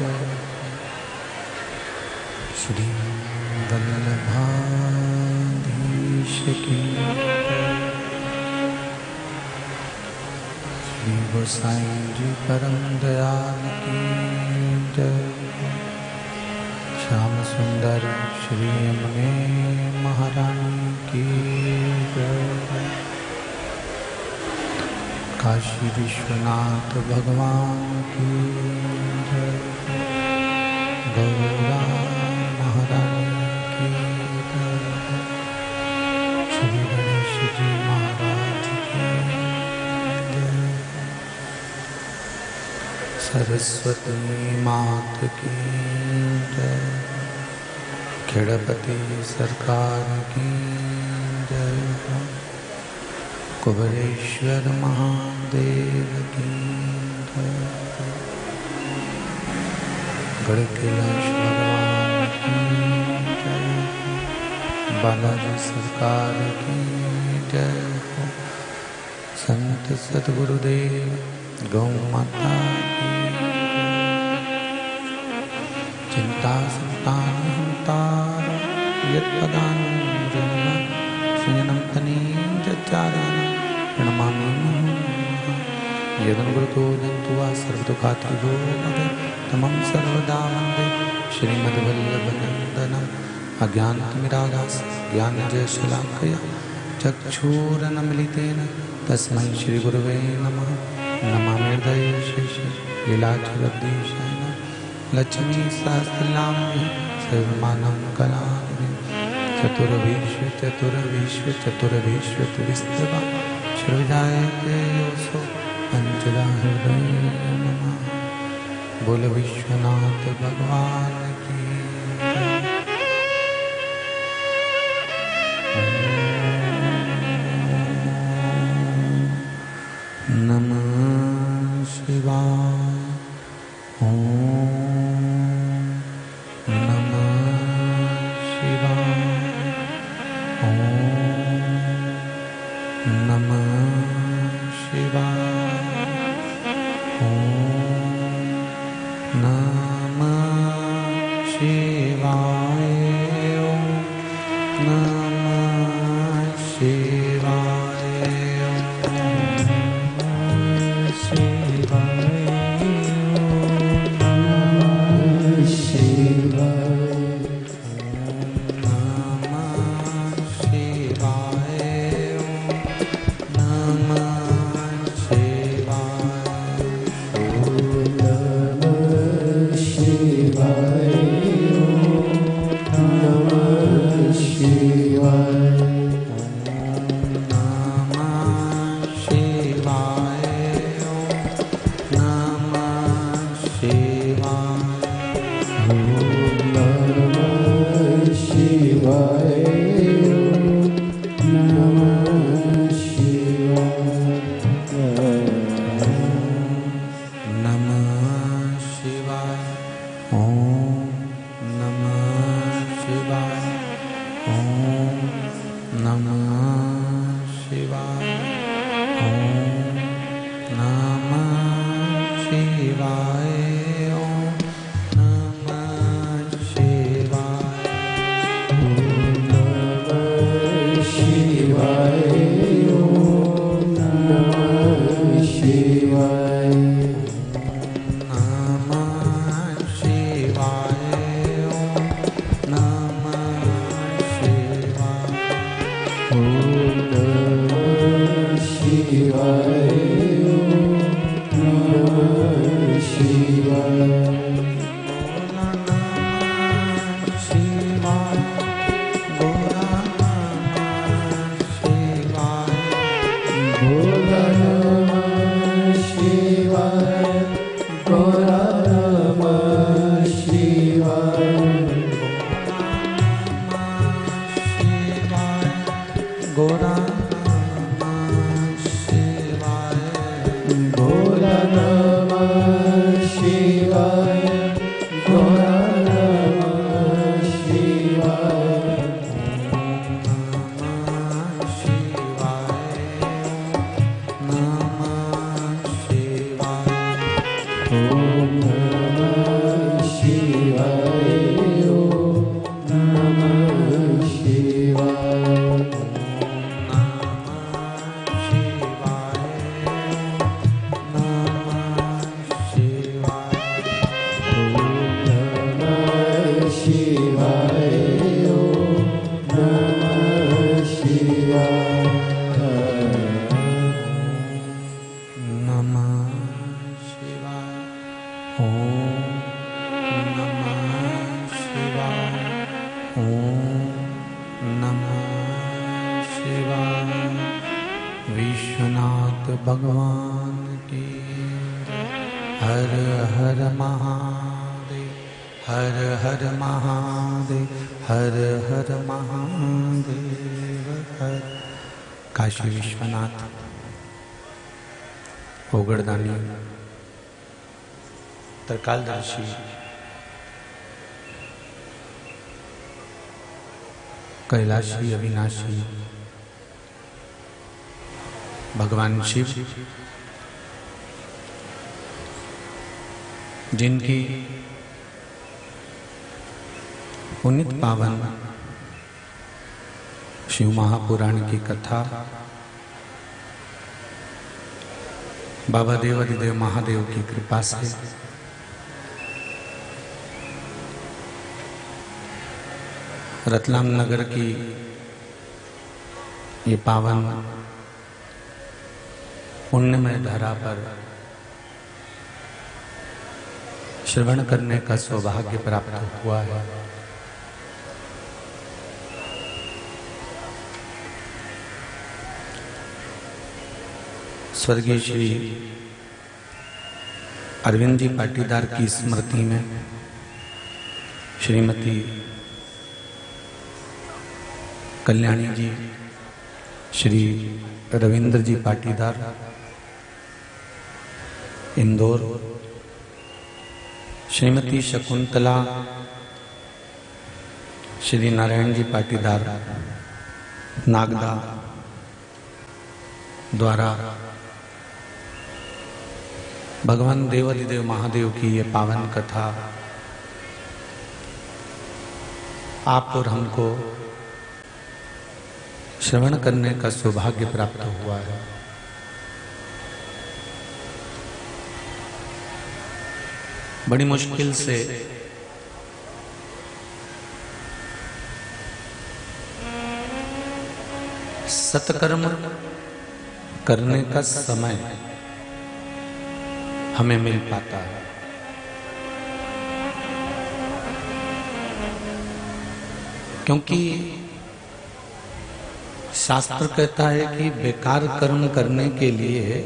जय। श्री वल्लभाधीश की श्री गोसाई जी परम दयाल की जय। श्याम सुंदर श्री यमुने महारानी की जय। काशी विश्वनाथ भगवान की जय। गौरा महारानी की जय। श्री गणेश जी महाराज की जय। सरस्वती मात की जय। खेड़पति सरकार की जय। कुबरेश्वर महादेव की जय। गढ़किलाश भगवान की जय। बालाजी सरकार की जय। संत सद्गुरुदेव गौ माता की चिंता संतान हंतार यत्पदानुजनम तनीजचारण प्रणमामि यदनुगुरुतो दन्तुवा सर्वदुःखातिगो भवे तमं सर्वदा वन्दे श्रीमद्वल्लभनन्दनम् अज्ञानतिमिरागास ज्ञानजयशलाकया चक्षुरुन्मीलितेन तस्मै श्रीगुरवे नमः। नमामि हृदये शेषे लीलाचरद्देशाय लक्ष्मी सहस्रनाम्नि सर्वमानं कलानिधिं चतुर्विश्व श्रीजायते योऽसो पंचदा हृदय नमः। बोल विश्वनाथ भगवान की नमः शिवाय। ओम नमः शिवाय। ओम नमः शिवाय। ओम नमः शिवाय। ओम नमः शिवाय। शिवाय ओम नमः शिवाय। विश्वनाथ भगवान की हर हर महादेव, हर हर महादेव, हर हर महादेव हर। काशी विश्वनाथ ओगड़दानी त्रिकालदर्शी कैलाशी अविनाशी भगवान शिव, जिनकी पुनित पावन शिव महापुराण की कथा बाबा देवाधिदेव महादेव की कृपा से रतलाम नगर की ये पावन पुण्यमय धरा पर श्रवण करने का सौभाग्य प्राप्त हुआ है। स्वर्गीय श्री अरविंद जी पाटीदार की स्मृति में श्रीमती कल्याणी जी, श्री रविंद्र जी पाटीदार इंदौर, श्रीमती शकुंतला, श्री नारायण जी पाटीदार नागदा द्वारा भगवान देवाधिदेव महादेव की ये पावन कथा आप और हमको श्रवण करने का सौभाग्य प्राप्त हुआ है। बड़ी मुश्किल से सत्कर्म करने का समय हमें मिल पाता है, क्योंकि शास्त्र कहता है कि बेकार कर्म करने के लिए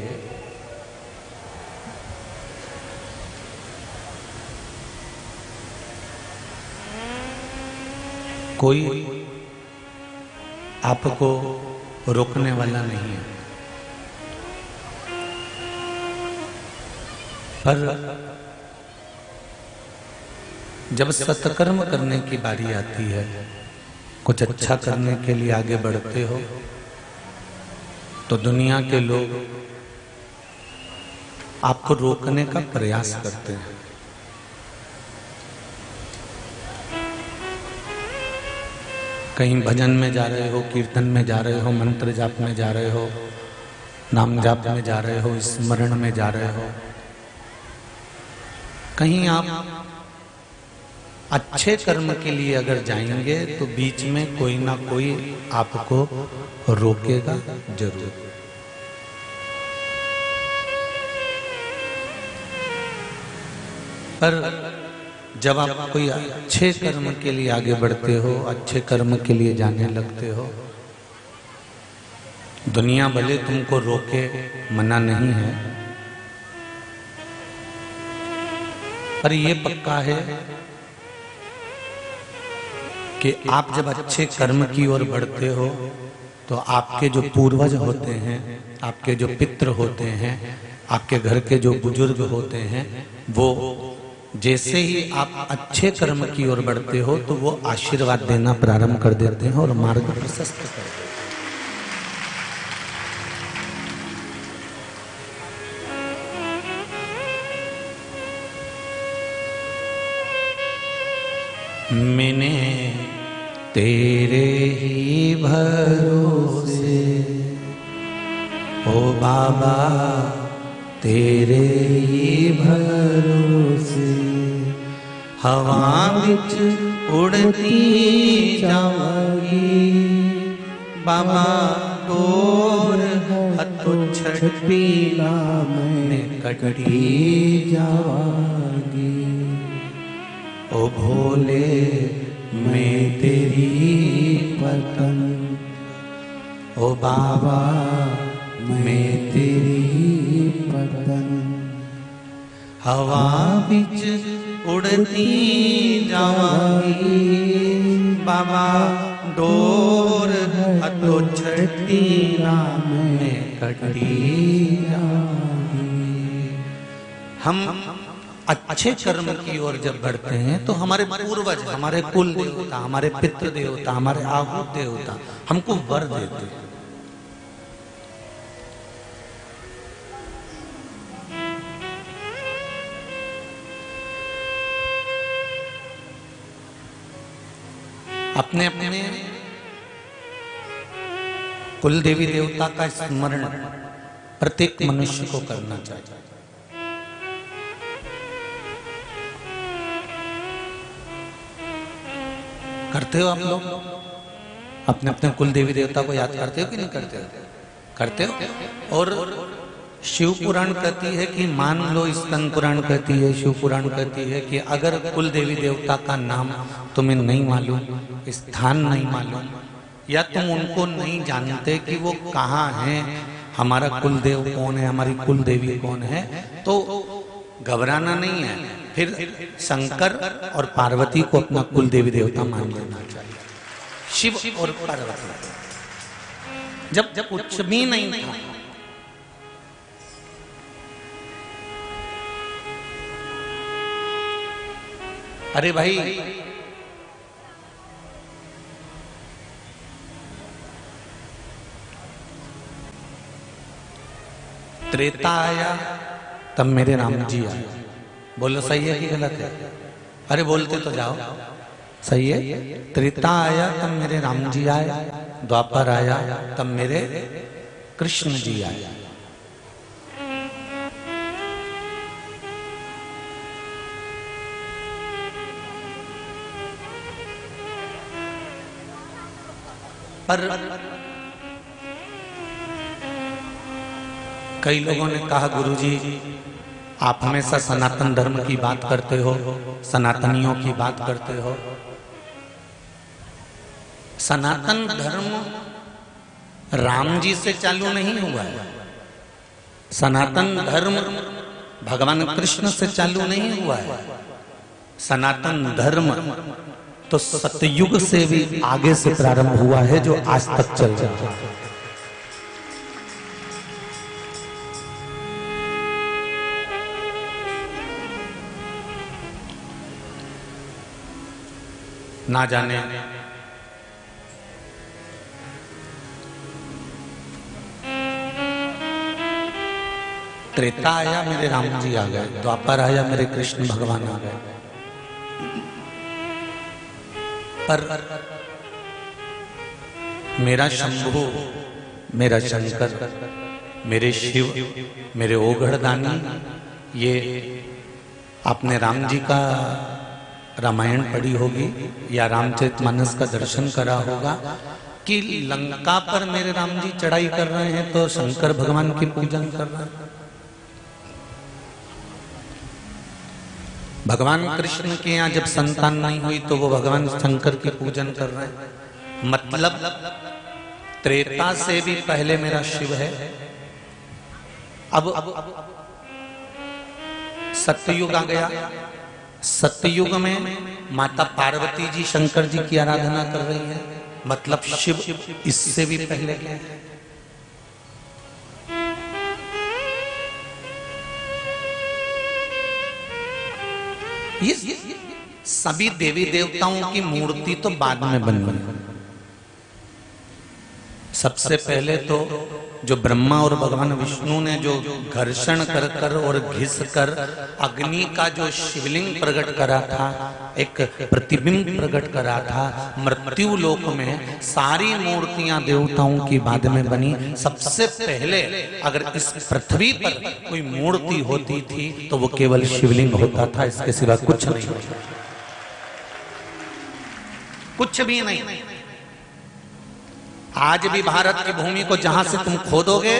कोई आपको रोकने वाला नहीं है। पर जब सत्कर्म करने की बारी आती है, कुछ अच्छा करने के लिए आगे बढ़ते हो, तो दुनिया के लोग आपको रोकने का प्रयास करते हैं। कहीं भजन में जा रहे हो, कीर्तन में जा रहे हो, मंत्र जाप में जा रहे हो, नाम जाप में जा रहे हो, स्मरण में जा रहे हो, कहीं आप अच्छे कर्म के लिए अगर जाएंगे तो बीच में कोई ना कोई आपको रोकेगा जरूर। पर जब आप कोई अच्छे कर्म के लिए आगे बढ़ते हो, अच्छे कर्म के लिए जाने लगते हो, दुनिया भले तुमको रोके, मना नहीं है, पर ये पक्का है कि आप जब अच्छे कर्म की ओर बढ़ते हो तो आपके जो पूर्वज होते हैं, आपके जो पितृ होते हैं, आपके घर के जो बुजुर्ग होते हैं, वो जैसे ही आप अच्छे कर्म की ओर बढ़ते हो तो वो आशीर्वाद देना प्रारंभ कर देते हैं और मार्ग प्रशस्त करते हैं। मैंने तेरे ही भरोसे ओ बाबा तेरे ही भरोसे हवा विच उड़ती जावांगी बाबा डोर हथो छड़ी मैं कटती जावांगी ओ भोले मैं तेरी पतंग ओ बाबा मैं तेरी पतंग हवा बिच उड़ती जावांगी बाबा डोर हथो छड़ी मैं कटती जावांगी। हम अच्छे कर्म की ओर जब बढ़ते हैं तो हमारे पूर्वज, हमारे कुल देवता, हमारे पितृ देवता, हमारे आहूत देवता हमको वर देते हैं। अपने अपने कुल देवी देवता का स्मरण प्रत्येक मनुष्य को करना चाहिए। करते हो आप लोग? अपने अपने कुल देवी देवता को याद करते हो कि नहीं करते हो? करते हो। और शिव पुराण कहती है कि मान लो, स्कंद पुराण कहती है, शिव पुराण कहती है कि अगर कुल देवी देवता का नाम तुम्हें नहीं मालूम, स्थान नहीं मालूम, या तुम उनको नहीं जानते कि वो कहाँ हैं, हमारा कुल देव कौन है, हमारी कुल देवी कौन है, तो घबराना नहीं है। फिर शंकर और पार्वती को अपना कुल देवी देवता मान लेना चाहिए। शिव और पार्वती जब कुछ भी नहीं था, अरे भाई त्रेता आया तब मेरे राम जी आए। बोलो सही है कि गलत है? अरे बोलते तो जाओ। सही है। त्रेता आया तब मेरे राम जी आए, द्वापर आया तब मेरे कृष्ण जी आए। पर कई लोगों ने कहा गुरुजी आप हमेशा सनातन धर्म की बात करते हो, सनातनियों की बात करते हो। सनातन धर्म राम जी से चालू नहीं हुआ है। सनातन धर्म भगवान कृष्ण से चालू नहीं हुआ है। सनातन धर्म तो सतयुग से भी आगे से प्रारंभ हुआ है, जो आज तक चल रहा है। ना जाने त्रेता आया मेरे राम जी आ गए, द्वापर आया मेरे कृष्ण भगवान आ गए। पर मेरा शंभु, मेरा शंकर, मेरे शिव, मेरे ओघड़दानी, ये आपने राम जी का रामायण पढ़ी होगी या रामचरितमानस का दर्शन करा होगा कि लंका पर मेरे राम जी चढ़ाई कर रहे हैं तो शंकर भगवान की पूजन कर रहे हैं। भगवान कृष्ण के यहाँ जब संतान नहीं हुई तो वो भगवान शंकर की पूजन कर रहे हैं। मतलब त्रेता से भी पहले मेरा शिव है। अब सत्ययुग आ गया। सत्ययुग में माता पार्वती जी शंकर जी की आराधना कर रही है, मतलब शिव इससे भी पहले गए। ये सभी देवी देवताओं की मूर्ति तो बाद में बन गई। सबसे पहले तो जो ब्रह्मा और भगवान विष्णु ने जो घर्षण कर कर और घिस कर अग्नि का जो शिवलिंग प्रकट करा था, एक प्रतिबिंब प्रकट करा था, मृत्यु लोक में सारी मूर्तियां देवताओं की बाद में बनी। सबसे पहले अगर इस पृथ्वी पर कोई मूर्ति होती थी तो वो केवल शिवलिंग होता था, इसके सिवा कुछ नहीं, कुछ भी नहीं। आज भी भारत की भूमि को जहां से तुम खोदोगे,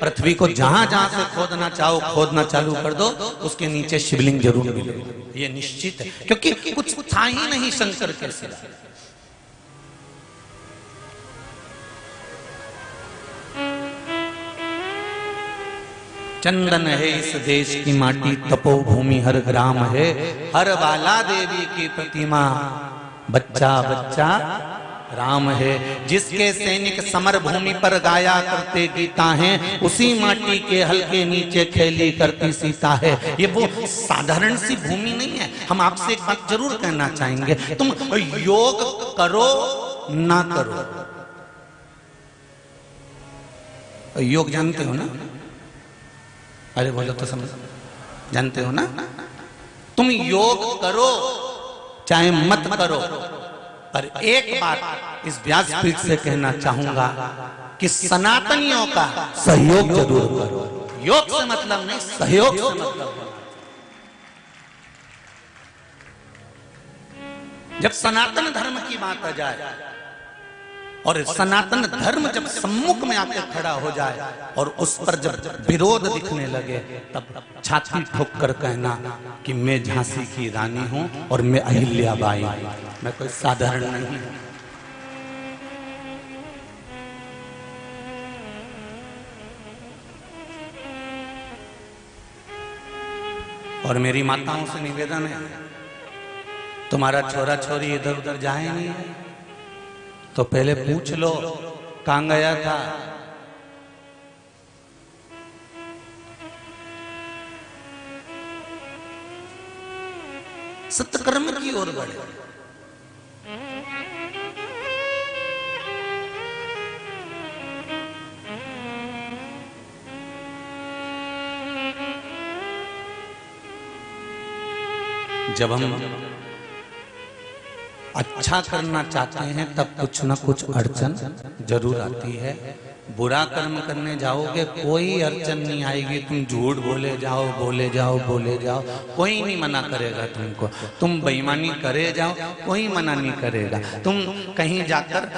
पृथ्वी को जहां जहां से खोदना चाहो खोदना चालू कर दो, उसके नीचे शिवलिंग जरूर मिलेगा, ये निश्चित है, क्योंकि कुछ था ही नहीं शंकर के सिवा। चंदन है इस देश की माटी, तपोभूमि हर ग्राम है, हर बाला देवी की प्रतिमा, बच्चा बच्चा राम है। जिसके सैनिक समर भूमि पर गाया करते गीता हैं, उसी माटी के हल्के नीचे खेली करती सीता है। ये वो साधारण सी भूमि नहीं है। हम आपसे एक बात जरूर कहना चाहेंगे, तुम योग करो ना करो, योग जानते हो ना? अरे बोलो तो समझ, जानते हो ना? तुम योग करो चाहे मत करो, पर एक बात इस व्यासपीठ से कहना चाहूंगा कि सनातनियों का सहयोग जरूर करो। योग से मतलब नहीं, सहयोग से मतलब। जब सनातन धर्म की बात आ जाए और सनातन धर्म जब सम्मुख में आकर खड़ा हो जाए और उस पर जब विरोध दिखने लगे, तब छाती ठोक कर कहना कि मैं झांसी की रानी हूं और मैं अहिल्याबाई हूं, मैं कोई साधारण नहीं हूं। और मेरी माताओं से निवेदन है, तुम्हारा छोरा छोरी इधर उधर जाए नहीं तो पहले पूछ लो कहां गया था। सत्कर्म की ओर बढ़े। जब हम अच्छा करना चाहते हैं तब कुछ ना कुछ अड़चन जरूर आती है। बुरा कर्म करने जाओगे कोई अड़चन नहीं आएगी, तुम झूठ बोले जाओ बोले जाओ बोले जाओ, कोई नहीं मना करेगा तुमको। तुम बेईमानी करे जाओ कोई मना नहीं करेगा। तुम कहीं जाकर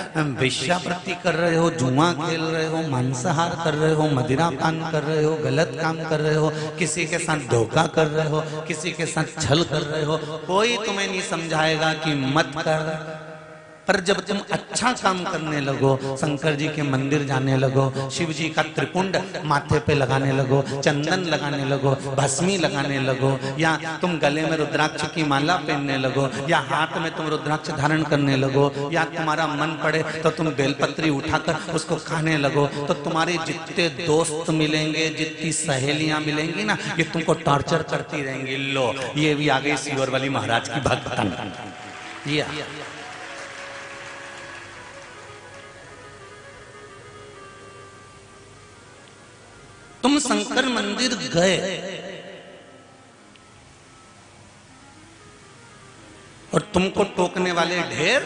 वेश्यावृत्ति कर रहे हो, जुआ खेल रहे हो, मांसाहार कर रहे हो, मदिरा पान कर रहे हो, गलत काम कर रहे हो, किसी के साथ धोखा कर रहे हो, किसी के साथ छल कर रहे हो, कोई तुम्हें नहीं समझाएगा कि मत कर। पर जब तुम अच्छा काम करने लगो, शंकर जी के मंदिर जाने लगो, शिव जी का त्रिपुंड माथे पे लगाने लगो, चंदन लगाने लगो, भस्मी लगाने लगो, या तुम गले में रुद्राक्ष की माला पहनने लगो, या हाथ में तुम रुद्राक्ष धारण करने लगो, या तुम्हारा मन पड़े तो तुम बेलपत्री उठाकर उसको खाने लगो, तो तुम्हारे जितने दोस्त मिलेंगे, जितनी सहेलियां मिलेंगी ना, ये तुमको टॉर्चर करती रहेंगी। लो ये भी आ गई सीवर वाली महाराज की भक्तन। ये तुम शंकर मंदिर गए और तुमको टोकने वाले ढेर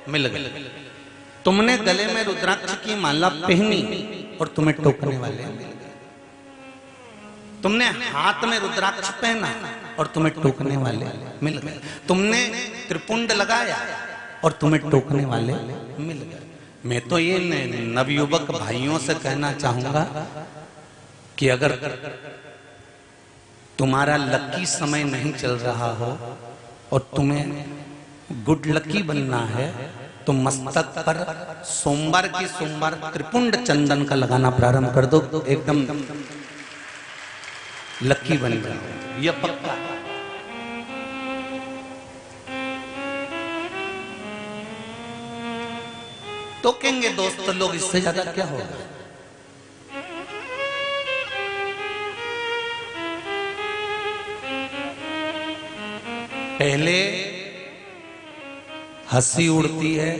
मिल गए। तुमने गले में रुद्राक्ष की माला पहनी और तुम्हें टोकने वाले मिल गए। तुमने हाथ में रुद्राक्ष पहना और तुम्हें टोकने वाले मिल गए। तुमने त्रिपुंड लगाया और तुम्हें टोकने वाले मिल गए। मैं तो ये नवयुवक भाइयों से कहना चाहूंगा कि अगर तुम्हारा लकी समय नहीं चल रहा हो और तुम्हें गुड लकी बनना है तो मस्तक पर सोमवार की सोमवार त्रिपुंड चंदन का लगाना प्रारंभ कर दो, एकदम लकी बन जाओ, यह पक्का। तो कहेंगे दोस्त लोग, इससे ज्यादा क्या होगा। पहले हंसी उड़ती है,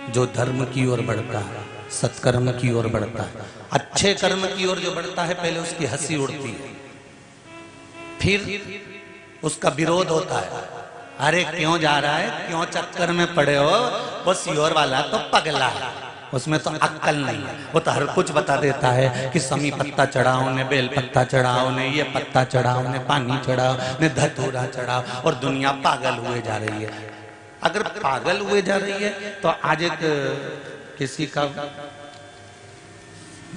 जो धर्म की ओर बढ़ता है, सत्कर्म की ओर बढ़ता है, अच्छे कर्म की ओर जो बढ़ता है, पहले उसकी हंसी उड़ती है, फिर उसका विरोध होता है। अरे क्यों जा रहा है, क्यों चक्कर में पड़े हो, वो सियोर वाला तो पगला है, उसमें तो अक्कल नहीं है, वो तो हर कुछ बता देता है कि समी पत्ता चढ़ाओ ने, बेल पत्ता चढ़ाओ ने, ये पत्ता चढ़ाओ ने, पानी चढ़ाओ ने, धतूरा चढ़ाओ, और दुनिया पागल हुए जा रही है। अगर पागल हुए जा रही है तो आज एक किसी का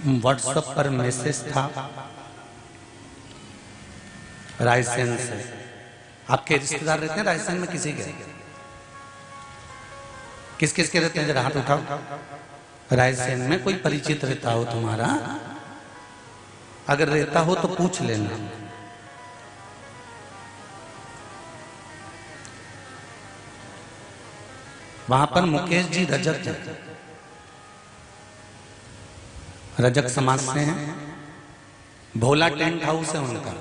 व्हाट्सएप पर मैसेज था रायसेन से। आपके रिश्तेदार रहते हैं रायसेन में? किसी के? किस किस के रहते हैं, जरा हाथ उठाओ। रायसेन में कोई परिचित रहता हो तुम्हारा? अगर रहता हो तो पूछ लेना। वहां पर मुकेश जी रजक है, रजक समाज से हैं, भोला टेंट हाउस है उनका।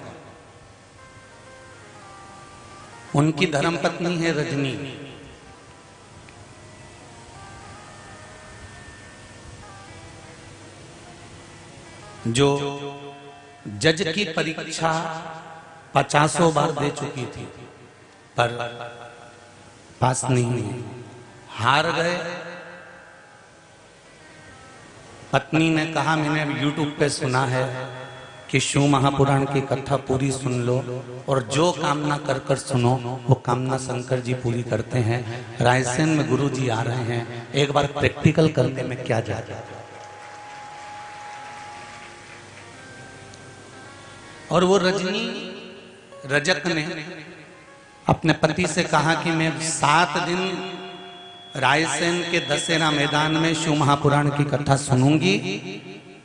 उनकी धर्मपत्नी है रजनी। जो जज की परीक्षा 50 बार दे चुकी थी पर पास नहीं हुई, हार गए। पत्नी ने कहा मैंने यूट्यूब पे सुना है कि शिव महापुराण की कथा पूरी सुन लो और जो कामना कर कर सुनो वो कामना शंकर जी पूरी करते हैं। रायसेन में गुरु जी आ रहे हैं, एक बार प्रैक्टिकल करने में क्या जाता है। और वो रजनी रजक ने अपने पति से कहा कि मैं 7 दिन रायसेन के दशहरा मैदान में शिव महापुराण की कथा सुनूंगी।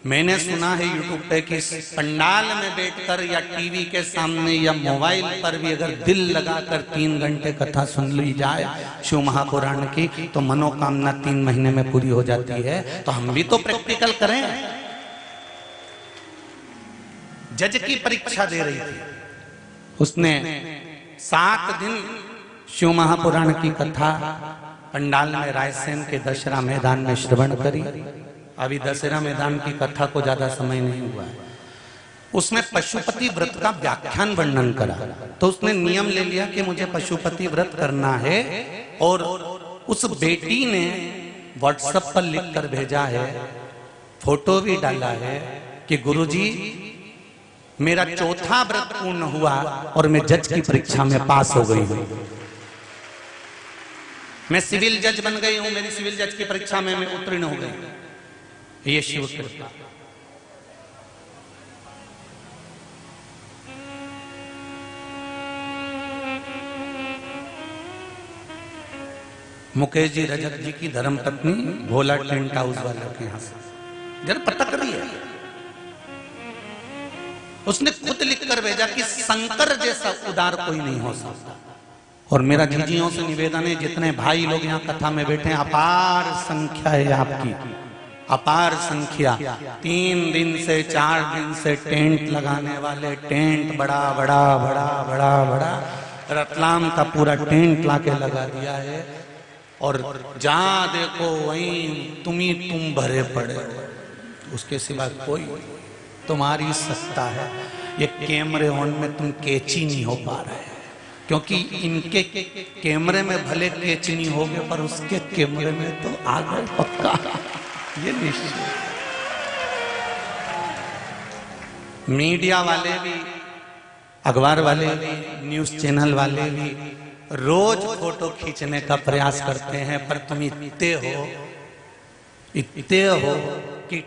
मैंने सुना है यूट्यूब पे कि पंडाल में बैठकर या टीवी के सामने या मोबाइल पर भी अगर दिल लगाकर 3 घंटे कथा सुन ली जाए शिव महापुराण की तो मनोकामना 3 महीने में पूरी हो जाती है। तो हम भी तो प्रैक्टिकल करें। जज की परीक्षा दे रही थी, उसने 7 दिन शिव महापुराण की कथा पंडाल में रायसेन के दशहरा मैदान में श्रवण करी। अभी दशहरा मैदान की कथा को ज्यादा समय नहीं हुआ है। उसमें पशुपति व्रत का व्याख्यान वर्णन करा, तो उसने नियम ले लिया कि मुझे पशुपति व्रत करना है। और उस बेटी ने व्हाट्सएप पर लिख कर भेजा है, फोटो भी डाला है कि गुरुजी मेरा 4था व्रत पूर्ण हुआ और मैं जज की परीक्षा में पास हो गई हूं। मैं सिविल जज बन गई हूं, मेरी सिविल जज की परीक्षा में मैं उत्तीर्ण हो गई। ये शिव कृपा। मुकेश जी रजक जी की धर्मपत्नी भोला टेंट हाउस वाले के यहां से जरा पता करिए। उसने खुद लिखकर भेजा कि शंकर जैसा उदार कोई नहीं हो सकता। और मेरा झिझियों से निवेदन है, जितने भाई लोग यहाँ कथा में बैठे हैं, अपार संख्या है आपकी, अपार संख्या। 3 दिन से 4 दिन से टेंट लगाने वाले, टेंट बड़ा बड़ा बड़ा बड़ा बड़ा रतलाम का पूरा टेंट लाके लगा दिया है। और जहां देखो वहीं तुम भरे पड़े हो, उसके सिवा कोई तुम्हारी सत्ता है। ये कैमरे ऑन में तुम कैची नहीं हो पा रहे, क्योंकि इनके कैमरे में भले कैची नहीं होगे पर उसके कैमरे में तो आ गए पक्का, ये निश्चित। मीडिया वाले भी, अखबार वाले भी, न्यूज चैनल वाले भी रोज फोटो खींचने का प्रयास करते हैं, पर तुम इतने हो कि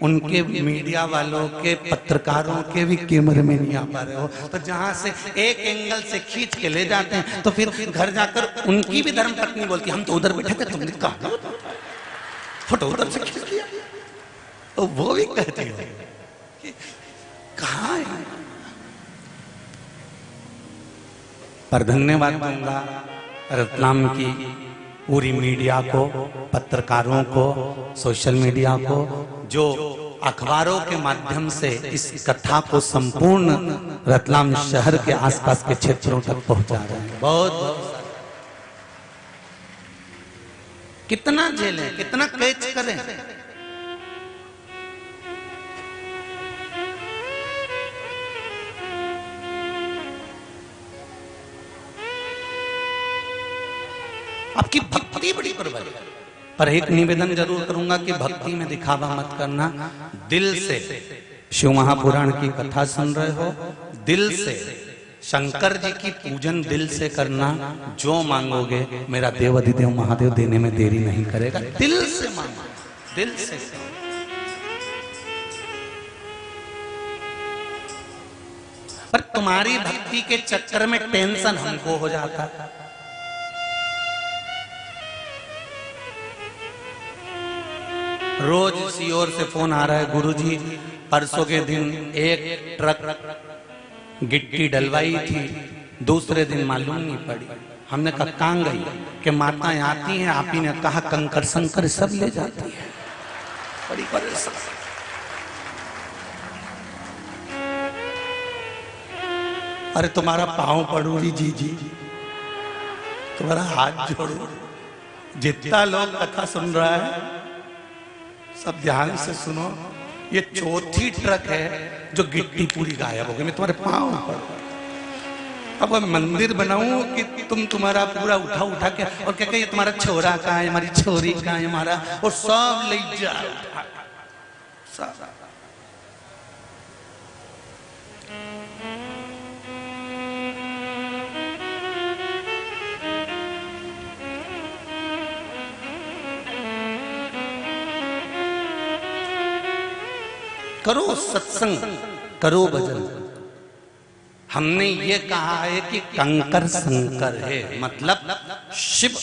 उनके मीडिया वालों के, पत्रकारों के भी कैमरे में नहीं आ पा रहे हो। तो जहां से एक एंगल से खींच के ले जाते हैं तो फिर घर जाकर उनकी भी धर्मपत्नी बोलती हम तो उधर बैठे थे, तुमने कहा फोटो उधर से खींच लिया। तो वो भी कहती हो कि कहाँ है। पर धन्यवाद दूंगा रतलाम की पूरी मीडिया को, पत्रकारों को, सोशल मीडिया को, जो अखबारों के माध्यम से इस कथा को संपूर्ण रतलाम शहर के आसपास के क्षेत्रों तक पहुंचा रहे हैं। बहुत कितना झेलें, कितना कैच करें। आपकी भक्ति बड़ी प्रबल है, पर एक निवेदन जरूर करूंगा कि भक्ति में दिखावा मत करना। दिल से शिव महापुराण की कथा सुन रहे हो, दिल से शंकर जी की पूजन दिल से करना। जो मांगोगे मेरा देव अधिदेव महादेव देने में देरी नहीं करेगा। दिल से मांगो, दिल से। पर तुम्हारी भक्ति के चक्कर में टेंशन हमको हो जाता है। रोज इसी ओर से फोन आ रहा है, गुरुजी परसों के दिन एक ट्रक गिट्टी डलवाई थी, दूसरे दिन मालूम नहीं पड़ी। हमने कहा कहाँ गई? कि माताएं आती हैं, आप ही ने कहा कंकर संकर सब ले जाती है। बड़ी परेशान। अरे तुम्हारा पांव पड़ू जी, तुम्हारा हाथ जोड़ू। जितना लोग कथा सुन रहा है सब ध्यान से सुनो। ये चौथी ट्रक है जो गिट्टी पूरी गायब हो गई। मैं तुम्हारे पांव पड़, अब मैं मंदिर बनाऊं कि तुम्हारा पूरा उठा के और क्या कहिए तुम्हारा छोरा कहाँ है, हमारी छोरी कहाँ है, हमारा और सब ले जाओ सब। करो सत्संग, करो भजन। हमने ये कहा है कि कंकर संकर है, मतलब शिव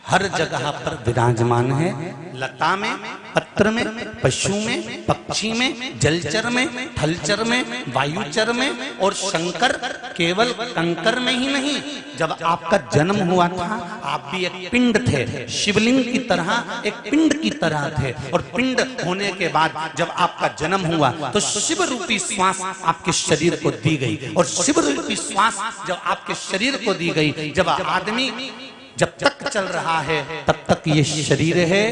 हर जगह पर विराजमान है। लता में, पत्र में, पशु में, पक्षी में, जलचर में, थलचर में, वायुचर में। और शंकर केवल कंकर में ही नहीं, जब आपका जन्म हुआ था आप भी एक पिंड थे, शिवलिंग की तरह एक पिंड की तरह थे। और पिंड होने के बाद जब आपका जन्म हुआ तो शिव रूपी श्वास आपके शरीर को दी गई। और शिव रूपी श्वास जब आपके शरीर को दी गई, जब आदमी जब तक चल रहा है तब तक ये शरीर है।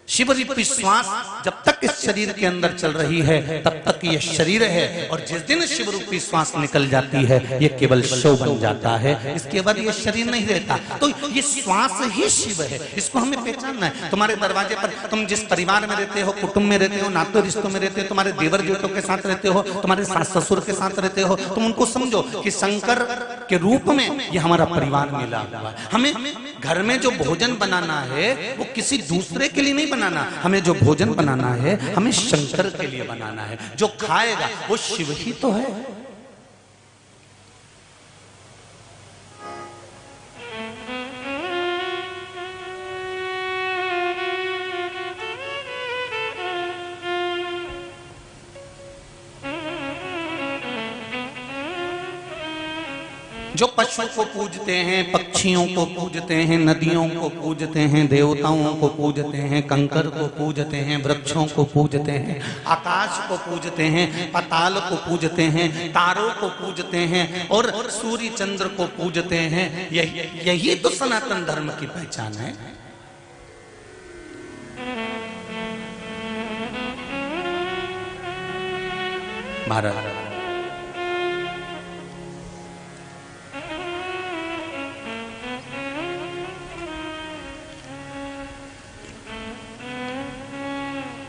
शिव रूपी श्वास जब तक इस शरीर के अंदर चल रही है तब तक ये शरीर है। और जिस दिन शिव रूपी श्वास निकल जाती है ये केवल शव बन जाता है, इसके बाद ये शरीर नहीं रहता। तो ये श्वास ही शिव है, इसको हमें पहचानना है। तुम्हारे दरवाजे पर तुम जिस परिवार में रहते हो, कुटुंब में रहते हो, नाते रिश्तों में रहते हो, तुम्हारे देवर जेठों के साथ रहते हो, तुम्हारे सास ससुर के साथ रहते हो, तुम उनको समझो कि शंकर के रूप में ये हमारा परिवार मिला हुआ है। हमें घर में जो भोजन बनाना है वो किसी दूसरे के लिए नहीं बनाना, हमें जो भोजन बनाना है हमें शंकर के लिए बनाना है। जो खाएगा वो शिव ही तो है। जो पशु को पूजते हैं, पक्षियों को पूजते हैं, नदियों को पूजते हैं, देवताओं को पूजते हैं, कंकर को पूजते हैं, वृक्षों को पूजते हैं, आकाश को पूजते हैं, पाताल को पूजते हैं, तारों को पूजते हैं और सूर्य चंद्र को पूजते हैं। यही तो सनातन धर्म की पहचान है। महाराज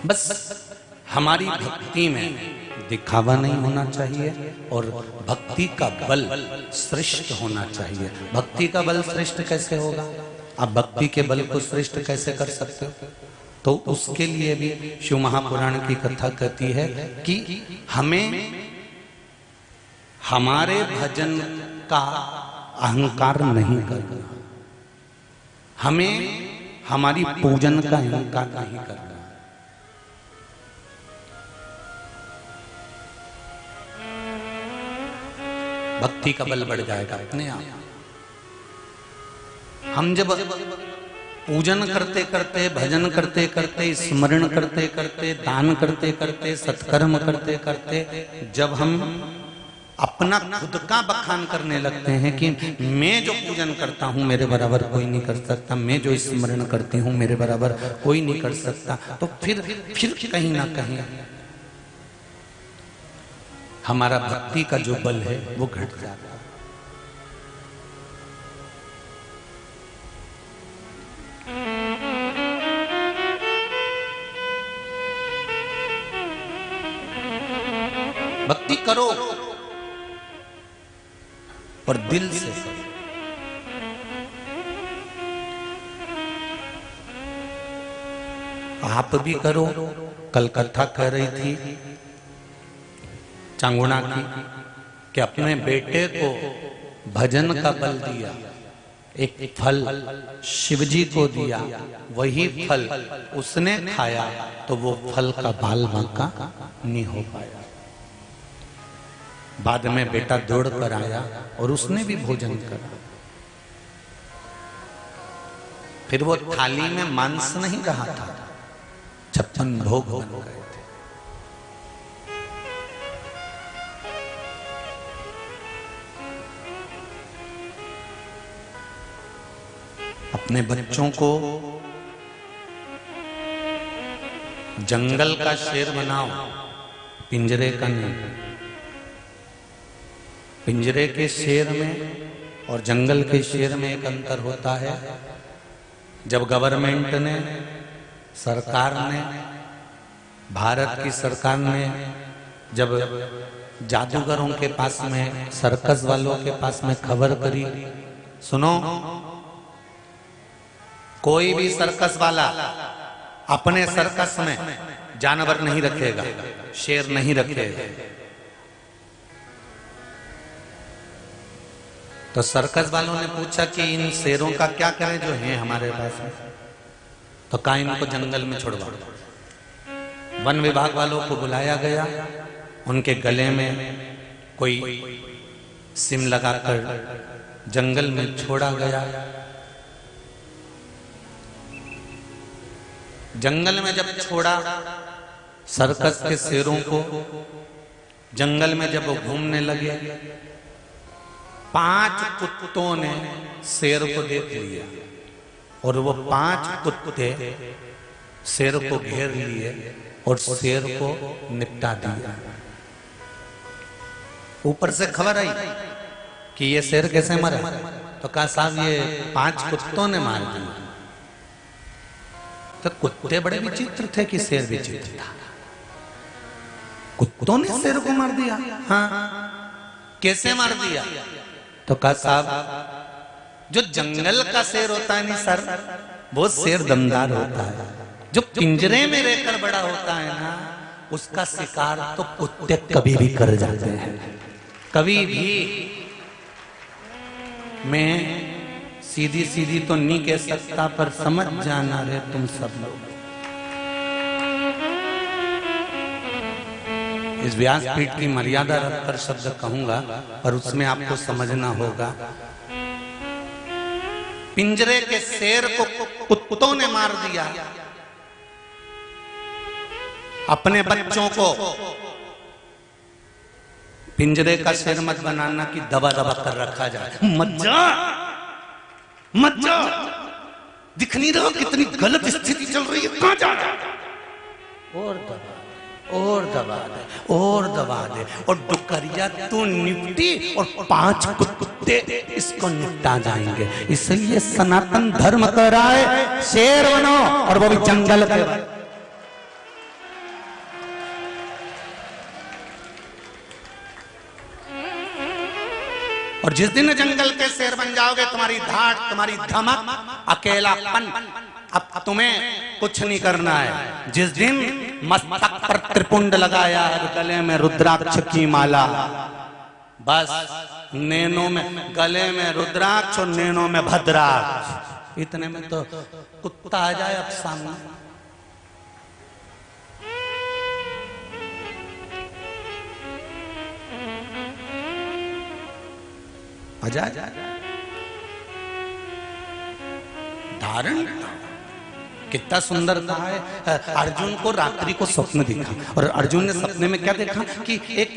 बस हमारी भक्ति में दिखावा नहीं होना चाहिए और भक्ति का बल श्रेष्ठ होना चाहिए। भक्ति का बल श्रेष्ठ कैसे होगा? आप भक्ति के बल को श्रेष्ठ कैसे कर सकते हो? तो उसके लिए भी शिव महापुराण की कथा कहती है कि हमें हमारे भजन का अहंकार नहीं करना, हमें हमारी पूजन का अहंकार नहीं करना। भक्ति का बल बढ़ जाएगा अपने आप। हम जब पूजन करते करते, भजन करते करते, स्मरण करते करते, दान करते करते, सत्कर्म करते करते जब हम अपना खुद का बखान करने लगते हैं कि मैं जो पूजन करता हूं मेरे बराबर कोई नहीं कर सकता, मैं जो स्मरण करती हूं मेरे बराबर कोई नहीं कर सकता, तो फिर कहीं ना कहीं हमारा भक्ति का जो बल है वो घट जाता है। भक्ति करो और दिल से। आप भी करो। कल कथा कह रही थी चांगुणा की कि अपने बेटे को भजन का बल दिया, एक फल शिवजी को दिया, वही फल उसने खाया तो वो फल का बाल बांका नहीं हो पाया। बाद में बेटा दौड़ कर आया और उसने भी भोजन करा। फिर वो थाली में मांस नहीं रहा था, 56 भोग बन गए थे। अपने बच्चों को जंगल का शेर बनाओ, पिंजरे का नहीं। पिंजरे के शेर में और जंगल के शेर में एक अंतर होता है। जब गवर्नमेंट ने, सरकार ने, भारत की सरकार ने जब जादूगरों के पास में, सर्कस वालों के पास में खबर करी, सुनो कोई भी सर्कस वाला अपने सर्कस में जानवर नहीं रखेगा, शेर नहीं रखेगा। तो सर्कस वालों ने पूछा कि इन शेरों का क्या करें जो हैं हमारे पास में? तो कहा इनको जंगल में छोड़वा। वन विभाग वालों को बुलाया गया, उनके गले में कोई सिम लगाकर जंगल में छोड़ा गया। जंगल में जब छोड़ा, सर्कस के शेरों को जंगल में जब वो घूमने लगे, 5 कुत्तों ने शेर को देख लिया और वो 5 कुत्ते शेर को घेर लिए और शेर को निपटा दिया। ऊपर से खबर आई कि ये शेर कैसे मरा, तो कहा साहब ये 5 कुत्तों ने मार दिया। तो कुत्ते बड़े विचित्र थे कि शेर विचित्र था। कुत्तों ने शेर को मार दिया? हाँ, कैसे मार दिया? तो कहा साहब जो जंगल का शेर होता है नहीं सर, वो शेर दमदार होता है। जो पिंजरे में रहकर बड़ा होता है ना, उसका शिकार तो कुत्ते कभी भी कर जाते हैं, कभी भी। मैं सीधी सीधी तो नहीं कह सकता, पर समझ जाना रे तुम सब लोग। इस व्यासपीठ की मर्यादा रखकर शब्द कहूंगा, पर उसमें आपको समझना होगा। पिंजरे के शेर को कुत्तों ने मार दिया, अपने बच्चों को पिंजरे का शेर मत बनाना कि दबा दबा कर रखा जाए। मत जा, मत जा, दिख नहीं रहा कितनी गलत स्थिति चल रही है, कहां जा रहा है? और दबा, और दबा दे, और दबा दे, और डुकरिया तू निपटी और 5 कुत्ते इसको निपटा जाएंगे। इसलिए सनातन धर्म कह रहा है शेर बनो, और वो भी जंगल के। और जिस दिन जंगल के शेर बन जाओगे, तुम्हारी धाड़, तुम्हारी धमक, अकेलापन, अब तुम्हें कुछ नहीं करना है। जिस दिन मस्तक पर त्रिपुंड लगाया है, गले में रुद्राक्ष की माला, बस नैनों में, गले में रुद्राक्ष और नैनों में भद्राक्ष, इतने में तो कुत्ता आ जाए अब सामने। आ जाए, धारण कितना सुंदर कहा है। अर्जुन को रात्रि को स्वप्न दिखा और अर्जुन ने सपने में क्या देखा कि एक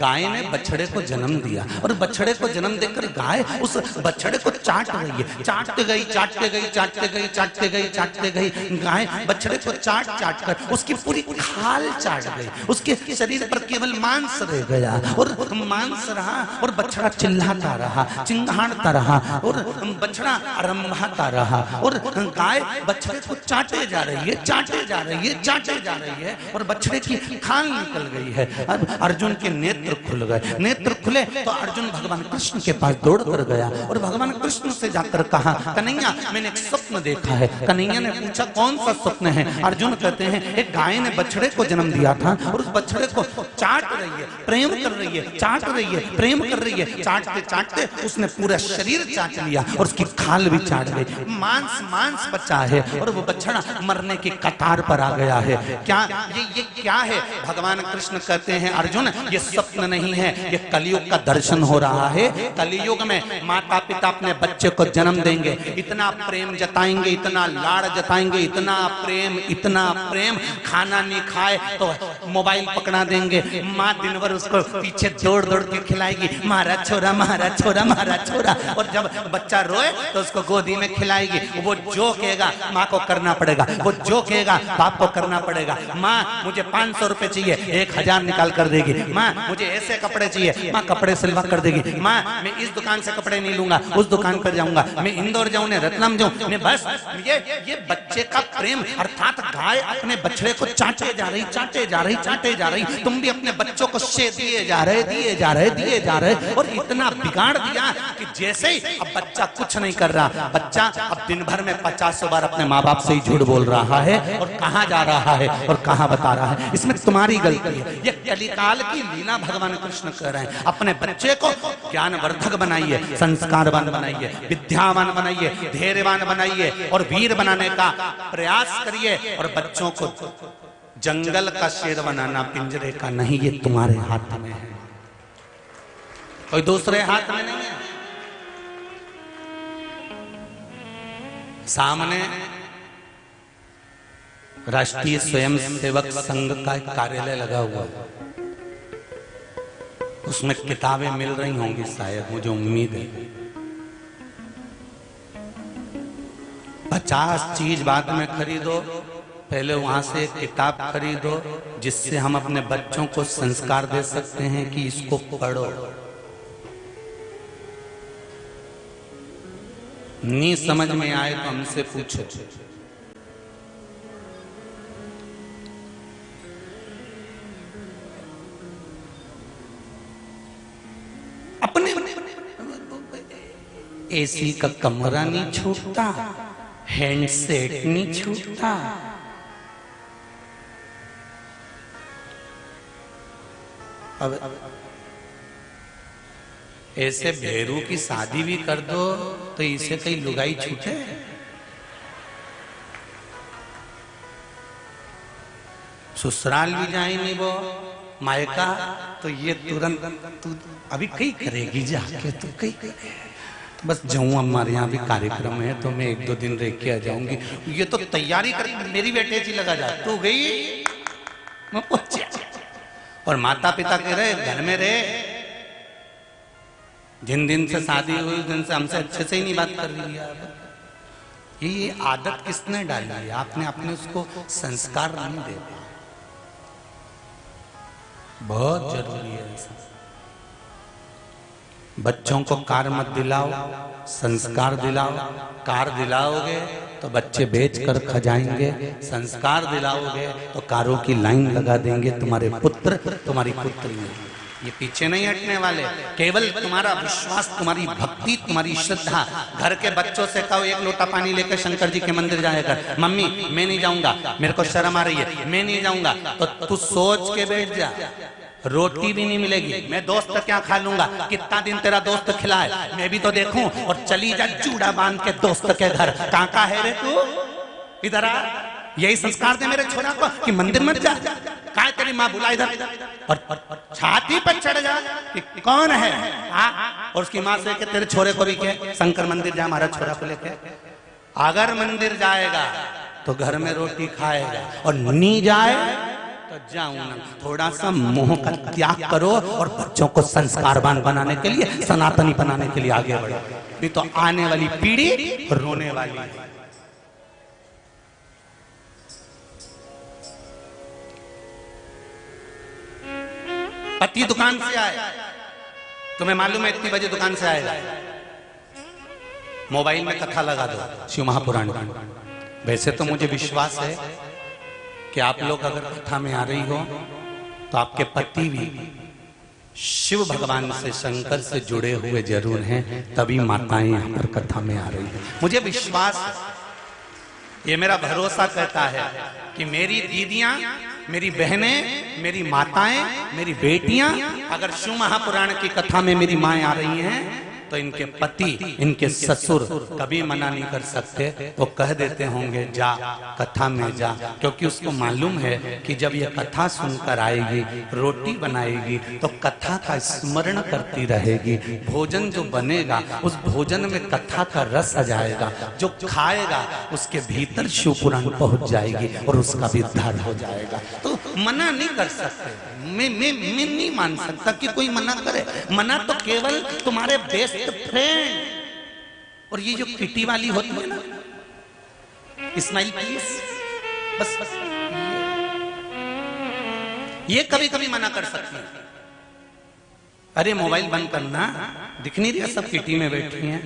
गाय ने बछड़े को जन्म दिया और बछड़े को जन्म देकर गाय उस बछड़े को चाट रही है। चाटते गई चाटते गई चाटते गई चाटते गई चाटते गई गाय बछड़े को चाट चाट कर उसकी पूरी खाल चाट गई। उसके शरीर पर केवल मांस रह गया और मांस रहा और बछड़ा चिल्लाता रहा, चिंगाड़ता रहा और बछड़ा अरंभाता रहा और गाय बछड़े को चाटे जा रही है, चाटे जा रही है, चाटे जा रही है और बछड़े की खाल निकल गई है। अब अर्जुन के नेत्र खुल गए। नेत्र खुले तो अर्जुन भगवान कृष्ण के पास दौड़ कर गया और भगवान कृष्ण से जाकर कहा, कन्हैया मैंने एक स्वप्न देखा है। कन्हैया ने पूछा कौन सा स्वप्न है? अर्जुन कहते हैं एक गाय ने बछड़े को जन्म दिया था और उस बछड़े को चाट रही है, प्रेम कर रही है, चाट रही है, प्रेम कर रही है। चाटते चाटते उसने पूरा शरीर चाट लिया और उसकी खाल भी चाट गई। मांस मांस बचा है और वो बछड़ा मरने की कतार पर आ गया है। क्या ये क्या है? भगवान कृष्ण कहते हैं अर्जुन ये स्वप्न नहीं है, ये कलयुग का दर्शन हो रहा है। कलयुग में माता पिता अपने बच्चे को जन्म देंगे, इतना प्रेम जताएंगे, इतना लाड़ जताएंगे, इतना प्रेम, खाना नहीं खाए तो मोबाइल पकड़ा देंगे। माँ दिन भर उसको पीछे दौड़ दौड़ के खिलाएगी, मारा छोरा मारा छोरा मारा छोरा। और जब बच्चा रोए तो उसको गोदी में खिलाएगी। वो जो कहेगा माँ को करना पड़ेगा, वो जो कहेगा बाप को करना पड़ेगा। माँ मुझे 500 रुपए चाहिए, 1000 निकाल कर देगी। माँ मुझे ऐसे कपड़े चाहिए, माँ कपड़े सिलवा कर देगी। माँ मैं इस दुकान से कपड़े नहीं लूंगा, उस दुकान पर जाऊंगा, मैं इंदौर जाऊं ने रत्लम जाऊं मैं बस। ये बच्चे का प्रेम अर्थात गाय अपने बछड़े को चाटे जा रही, चाटे जा रही, चाटे जा रही। तुम भी अपने बच्चों को शे दिए जा रहे, दिए जा रहे, दिए जा रहे और इतना बिगाड़ दिया कि जैसे ही अब बच्चा कुछ नहीं कर रहा। बच्चा अब दिन भर में 50 बार अपने माँ बाप से ही झूठ बोल रहा है और कहाँ जा रहा है और कहाँ बता रहा है। इसमें तुम्हारी गलती है। ये कलिकाल की लीला भगवान कृष्ण कह रहे हैं। अपने बच्चे को ज्ञानवर्धक बनाइए, संस्कारवान बनाइए, विद्यावान बनाइए, धैर्यवान बनाइए और वीर बनाने का प्रयास करिए। और बच्चों को जंगल का शेर बनाना पिंजरे का नहीं, ये तुम्हारे हाथ में है, कोई दूसरे हाथ में नहीं है। सामने राष्ट्रीय स्वयंसेवक संघ का एक कार्यालय लगा हुआ है, उसमें किताबें मिल रही होंगी शायद, मुझे उम्मीद है। 50 चीज बाद में खरीदो, पहले वहां से एक किताब खरीदो जिससे हम अपने बच्चों को संस्कार दे सकते हैं कि इसको पढ़ो। नहीं समझ में आए तो हमसे पूछो। अपने एसी का कमरा नहीं छूटता, हैंडसेट नहीं छूटता। अब ऐसे भेरू की शादी भी कर दो तो इसे कहीं लुगाई छूटे। ससुराल भी जाएंगे वो मायका, तो ये तुरंत तू अभी कहीं करेगी जाके, तू कहीं करे। तो बस जाऊं, हमारे यहाँ भी कार्यक्रम है तो मैं 1-2 दिन रह के आ जाऊंगी। ये तो तैयारी कर, मेरी बेटे जी लगा जा, तू गई मैं पहुंचा। और माता पिता कह रहे घर में रहे, जिन दिन से शादी हुई उस दिन से हमसे अच्छे से ही नहीं बात कर रही है। ये आदत किसने डाली है? आपने अपने उसको संस्कार नहीं दे पाए। बहुत जरूरी है। बच्चों को कार मत दिलाओ, संस्कार दिलाओ। कार दिलाओगे तो बच्चे बेच कर खा जाएंगे, संस्कार दिलाओगे तो कारों की लाइन लगा देंगे तुम्हारे पुत्र, तुम्हारी पुत्री। ये पीछे नहीं हटने वाले। केवल तुम्हारा विश्वास, तुम्हारी भक्ति, तुम्हारी श्रद्धा। घर के बच्चों से कहो 1 लोटा पानी लेकर शंकर जी के मंदिर जाएगा। मम्मी मैं नहीं जाऊंगा, मेरे को शर्म आ रही है, मैं नहीं जाऊंगा। तो तू सोच के बैठ जा, रोटी भी नहीं मिलेगी। मैं दोस्त क्या खा लूंगा? कितना दिन तेरा दोस्त खिलाए, मैं भी तो देखूं। और चली जा चूड़ा बांध के दोस्त के घर। काका है रे तू, इधर आ। यही संस्कार दे मेरे छोरा को कि मंदिर मत जा। कहा तेरी माँ बुला इधर, और छाती पर चढ़ जा कि कौन है। और उसकी माँ से कि तेरे छोरे को भी कह शंकर मंदिर जा, हमारा छोरा को लेके। अगर मंदिर जाएगा तो घर में रोटी खाएगा, और नहीं जाए तो जाऊं ना। थोड़ा सा मोह का त्याग करो और बच्चों को संस्कारवान बनाने के लिए, सनातनी बनाने के लिए आगे बढ़ो, नहीं तो आने वाली पीढ़ी रोने वाली है। पति दुकान से आए, तुम्हें मालूम है इतनी बजे दुकान से आएगा, मोबाइल में कथा लगा दो शिव महापुराण की। वैसे तो मुझे विश्वास है कि आप लोग अगर कथा में आ रही हो तो आपके पति भी शिव भगवान से, शंकर से जुड़े हुए जरूर हैं, तभी माताएं यहाँ पर कथा में आ रही है। मुझे विश्वास है, ये मेरा भरोसा कहता है कि मेरी दीदियां, मेरी बहनें, मेरी माताएं, मेरी बेटियां अगर शिव महापुराण की कथा में मेरी माएं आ रही हैं तो इनके पति, इनके ससुर कभी मना नहीं कर सकते। वो कह देते होंगे जा कथा में जा, क्योंकि उसको मालूम है कि जब ये कथा सुनकर आएगी, रोटी बनाएगी तो कथा का स्मरण करती रहेगी। भोजन जो बनेगा उस भोजन में कथा का रस आ जाएगा, जो खाएगा उसके भीतर शिव पुराण पहुंच जाएगी और उसका भी उद्धार हो जाएगा। तो मना नहीं कर सकते, मैं नहीं मान सकता कि कोई मना करे। मना तो केवल तुम्हारे बेस्ट फ्रेंड और ये जो किटी वाली होती है ना, स्माइल प्लीज, बस ये कभी कभी मना कर सकती है। अरे मोबाइल बंद करना, दिख नहीं रहा सब किटी में बैठी हैं।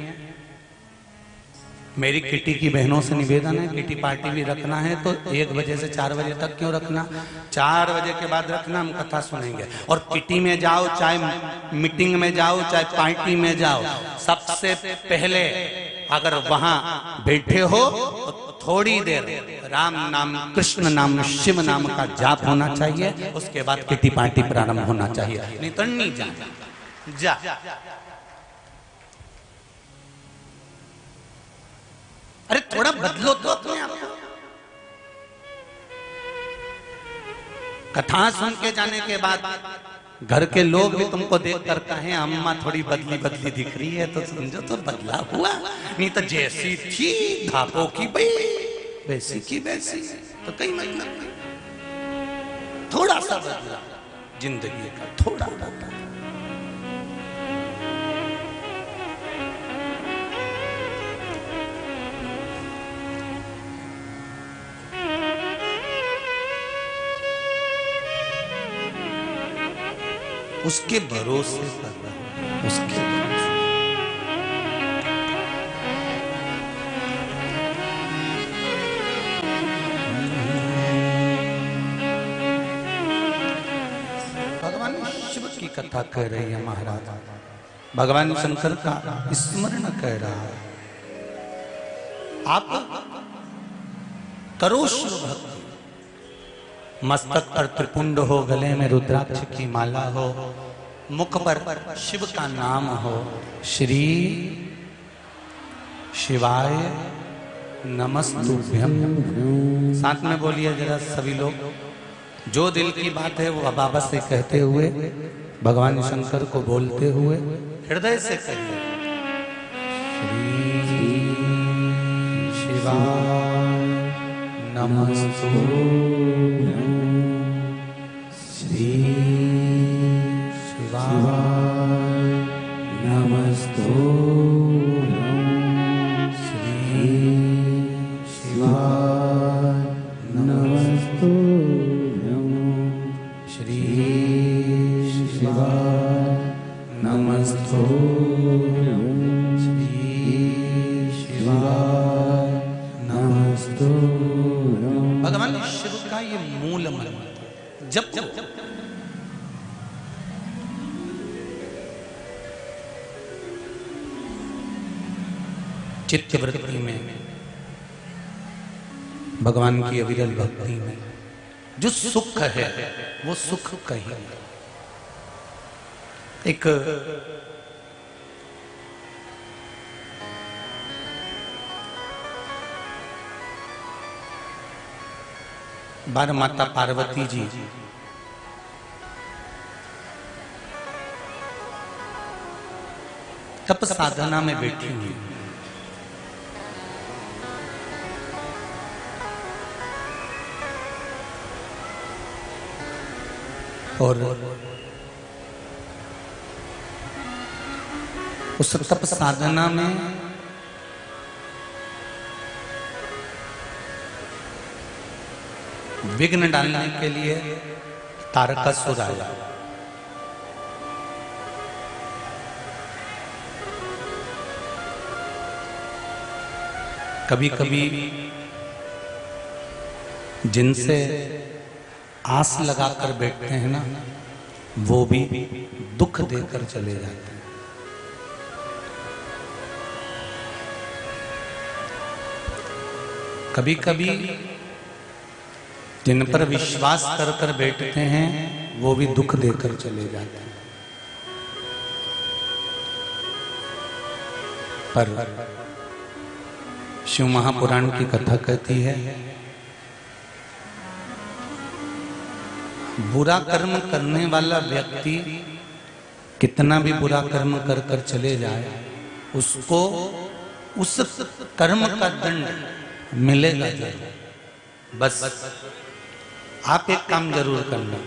मेरी किटी की बहनों से निवेदन है, किटी पार्टी भी रखना है तो 1 बजे से 4 बजे तक क्यों रखना, 4 बजे के बाद रखना, हम कथा सुनेंगे। और किटी में जाओ, चाहे मीटिंग में जाओ, चाहे पार्टी में जाओ, सबसे पहले अगर वहां बैठे हो तो थोड़ी देर राम नाम, कृष्ण नाम, शिव नाम का जाप होना चाहिए, उसके बाद किटी पार्टी प्रारंभ होना चाहिए, नहीं तो नहीं जा। अरे थोड़ा बदलो तो अपने आप को। कथा सुन के जाने के बाद घर के लोग भी तुमको देख कर कहें अम्मा थोड़ी बदली बदली दिख रही है, तो समझो तो बदला हुआ, नहीं तो जैसी थी धापो की भाई वैसी की वैसी, तो कहीं मतलब नहीं। थोड़ा सा बदला जिंदगी का, थोड़ा बदला। उसके भरोसे कर रहा हूं, उसके भरोसे। भगवान शिव की कथा कह रही है महाराज, भगवान शंकर का स्मरण कह रहा है। आप करो शिव भक्ति, मस्तक पर त्रिपुंड हो, गले में रुद्राक्ष की माला हो, मुख पर शिव का नाम हो, श्री शिवाय नमस्तुभ्यम। साथ में बोलिए जरा सभी लोग, जो दिल की बात है वो बाबा से कहते हुए, भगवान शंकर को बोलते हुए हृदय से कहिए, श्री शिवाय नमस्तुभ्यम, श्री शिवाय नमस्तुभ्यम, श्री शिवाय नमस्तुभ्यम, श्री शिवाय नमस्तुभ्यम, श्री शिवाय नमस्तुभ्यम। भगवान शिव का ये मूल मंत्र जब चित्तवृत्ति में, भगवान की अविरल भक्ति में जो सुख है वो सुख कहीं एक बार माता पार्वती जी तप साधना में बैठी हुई, और उस तप साधना में विघ्न डालने के लिए तारकासुर आया। कभी कभी जिनसे आस लगाकर बैठते हैं ना, वो भी दुख देकर चले जाते हैं। कभी कभी जिन पर विश्वास कर कर बैठते हैं, वो भी दुख देकर चले जाते हैं। पर शिव महापुराण की कथा कहती है, बुरा कर्म करने वाला व्यक्ति कितना भी बुरा कर्म कर कर चले जाए, उसको उस कर्म का दंड मिलेगा जरूर। बस आप एक काम जरूर करना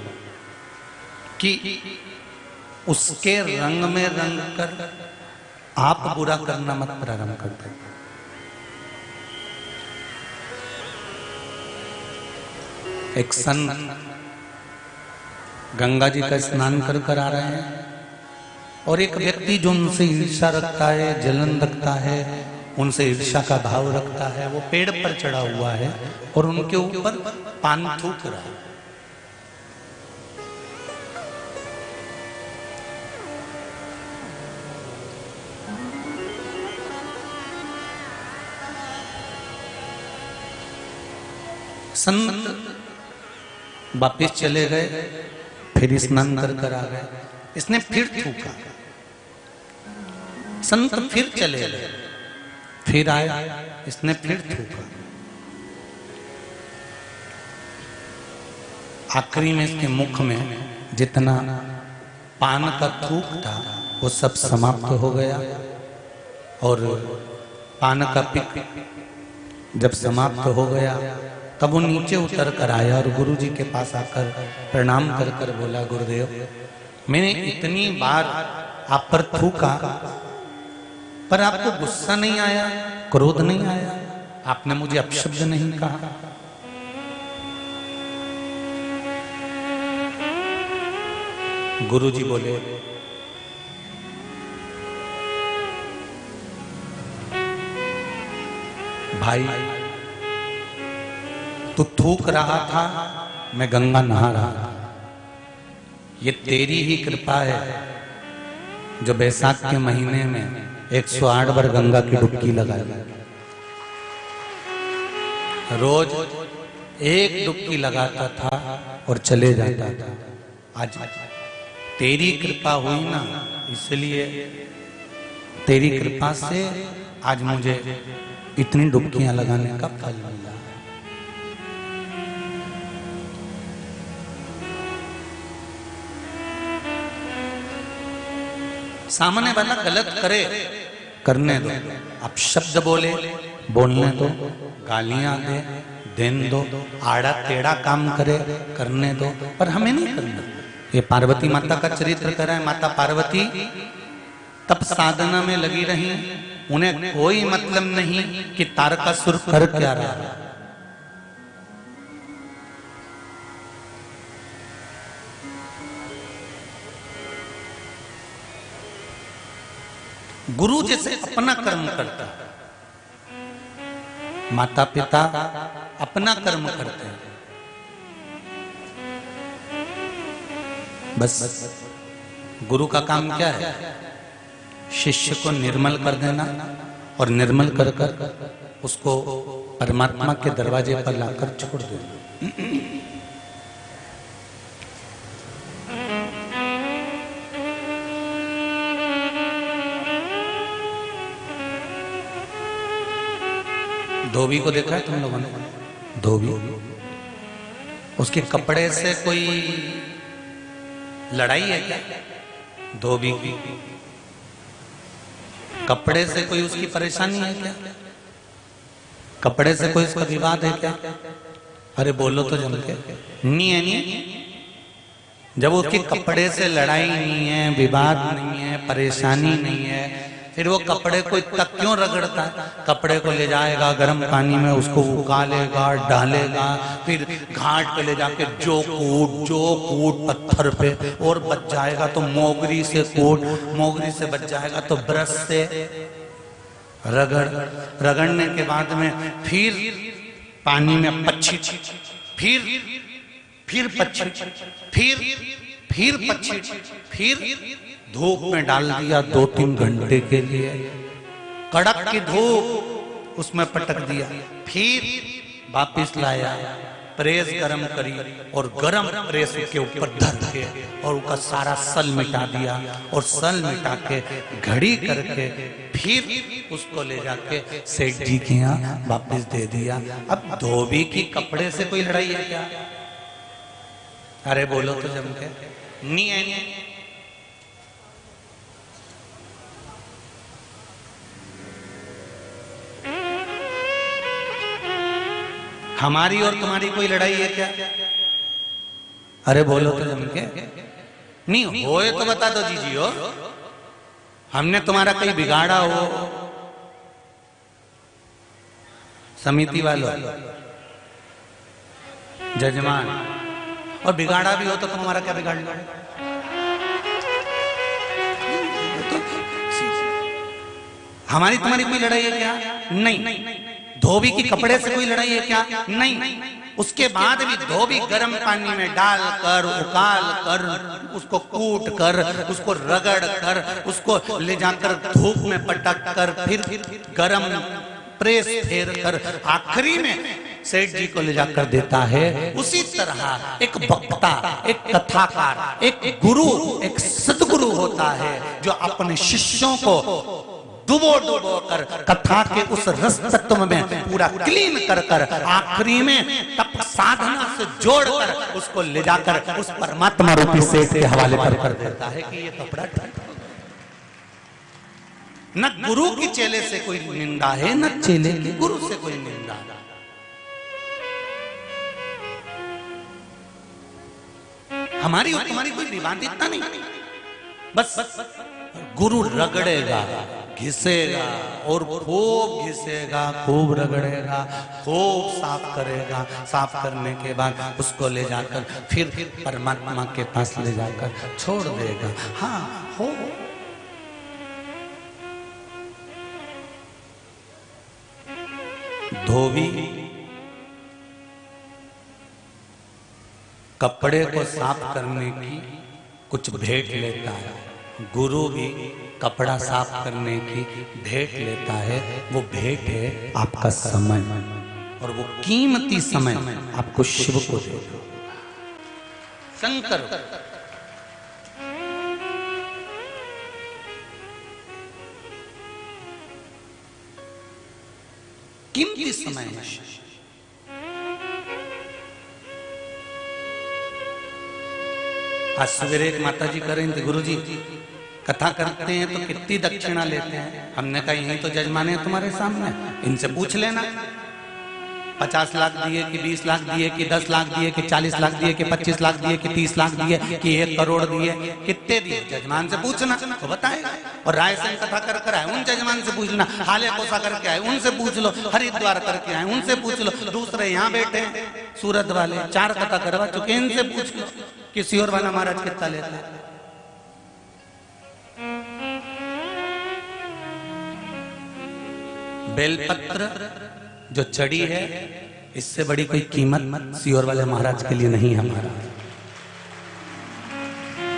कि उसके रंग में रंग कर आप बुरा करना मत प्रारंभ कर दो। एक संत गंगा जी का स्नान कर कर आ रहे हैं और एक व्यक्ति जो उनसे ईर्ष्या रखता है, जलन रखता है, उनसे ईर्ष्या का भाव रखता है, वो पेड़ पर चढ़ा हुआ है और उनके ऊपर पान थूक रहा है। संत वापिस चले गए, फिर स्नान कर कर आ गए, इसने फिर थूका। संत फिर चले गए, फिर आया, इसने फिर थूका। आखिरी में इसके मुख में जितना पान का थूक था वो सब समाप्त हो गया और पान का पिक जब समाप्त हो गया तब वो नीचे उतर कर आया और गुरु जी के पास आकर प्रणाम कर कर बोला, गुरुदेव मैंने इतनी बार आप पर थूका पर आपको गुस्सा नहीं आया, क्रोध नहीं आया, आपने मुझे अपशब्द नहीं कहा। गुरु जी बोले, भाई तू थूक रहा था, मैं गंगा नहा रहा था। ये तेरी ही कृपा है जो बैसाख के महीने में 108 बार गंगा की डुबकी लगाई। रोज एक डुबकी लगाता था और चले जाता था। आज तेरी कृपा हुई ना, इसलिए तेरी कृपा से आज मुझे इतनी डुबकियां लगाने का फल मिला। सामने वाला गलत करे, करने दो। आप शब्द बोले, बोलने दो, गालियां दे, देन दो, आड़ा टेढ़ा काम करे, करने दो, पर हमें नहीं करना। ये पार्वती माता का चरित्र करा है। माता पार्वती तप साधना में लगी रही, उन्हें कोई मतलब नहीं कि तारकासुर कर क्या रहा है। गुरु जैसे अपना कर्म करता, माता पिता अपना कर्म करते हैं, बस गुरु का काम क्या है? शिष्य को निर्मल कर देना और निर्मल कर कर उसको परमात्मा के दरवाजे पर लाकर छोड़ देना। धोबी को देखा है तुम लोगों ने? धोबी, उसके कपड़े से कोई लड़ाई है क्या? धोबी की कपड़े से कोई उसकी परेशानी है क्या? कपड़े से कोई उसका विवाद है क्या? अरे बोलो तो जम के। नहीं है, नहीं। जब उसके कपड़े से लड़ाई नहीं है, विवाद नहीं है, परेशानी नहीं है, फिर वो कपड़े को तक क्यों रगड़ता है? कपड़े को ले जाएगा गर्म पानी में, उसको उकालेगा, डालेगा, फिर घाट पे ले जाके जो कूट पत्थर पे, और बच जाएगा तो मोगरी से कूट, मोगरी से बच जाएगा तो ब्रश से रगड़ने के बाद में फिर पानी में पच्छी, फिर पच्छी, फिर पच्छी, फिर धूप में डाल दिया 2-3 घंटे के लिए, कड़क की धूप उसमें पटक दिया, फिर वापिस लाया, प्रेस गरम करी और गरम प्रेस के ऊपर धर के और उसका सारा सल मिटा दिया, और सल मिटा के घड़ी करके फिर उसको ले जाके सेठ जी के यहाँ वापिस दे दिया। अब धोबी की कपड़े से कोई लड़ाई है क्या? अरे बोलो तो जम के, नहीं है। हमारी और तुम्हारी कोई लड़ाई है क्या? अरे बोलो तो जम के, नहीं होए तो बता दो जीजी हो, हमने तुम्हारा कहीं बिगाड़ा हो? समिति वालों, जजमान, और बिगाड़ा भी हो तो तुम हमारा क्या बिगाड़ लो? हमारी तुम्हारी कोई लड़ाई है क्या? नहीं। धोबी की कपड़े से कोई लड़ाई है क्या? नहीं। उसके बाद भी धोबी गर्म पानी में डालकर, उकाल कर, उसको कूट कर, उसको रगड़ कर, उसको ले जाकर धूप में पटक कर, फिर गर्म प्रेस फेर कर आखिरी में सेठ जी को ले जाकर देता है। उसी तरह एक वक्ता, एक कथाकार, एक गुरु, एक सदगुरु होता है जो अपने शिष्यों को डुबो कर कथा के उस रस तत्व में पूरा क्लीन कर आखिरी में तप साधना से जोड़कर उसको ले जाकर उस परमात्मा रूपी सेठ के हवाले कर देता है कि ये कपड़ा ठीक। न गुरु की चेले से कोई निंदा है, न चेले की गुरु से कोई निंदा है। हमारी और तुम्हारी कोई विवाद इतना नहीं, बस गुरु रगड़ेगा, घिसेगा और खूब घिसेगा, खूब रगड़ेगा, खूब साफ करेगा। साफ करने के बाद उसको ले जाकर फिर परमात्मा के पास ले जाकर छोड़ देगा। हाँ हो। धोबी कपड़े को साफ करने की कुछ भेंट लेता है, गुरु भी कपड़ा साफ करने की भेंट लेता है। वो भेंट है आपका समय, और वो कीमती समय आपको शिव को दे दो। शंकर कीमती समय है। आज सवेरे एक माता जी कह रही थी, गुरु जी कथा करते हैं तो कितनी दक्षिणा लेते हैं? हमने कहा यही तो जजमान है तुम्हारे सामने, इनसे पूछ लेना। 50 लाख दिए कि 20 लाख दिए कि 10 लाख दिए कि 40 लाख दिए कि 25 लाख दिए कि 30 लाख दिए कि 1 करोड़ दिए, कितने दिए? जजमान से पूछना तो बताएगा। और रायसेन कथा कर आए उन जजमान से पूछना, हाले कोसा करके आए उनसे पूछ लो, हरिद्वार करके आए उनसे पूछ लो, दूसरे यहाँ बैठे हैं सूरत वाले 4 कथा करवा चुके, इनसे पूछ लो कि सियोर वाला महाराज कितना लेता है। बेलपत्र जो चढ़ी है, इससे बड़ी कोई कीमत सियोर वाले महाराज के लिए नहीं हमारा।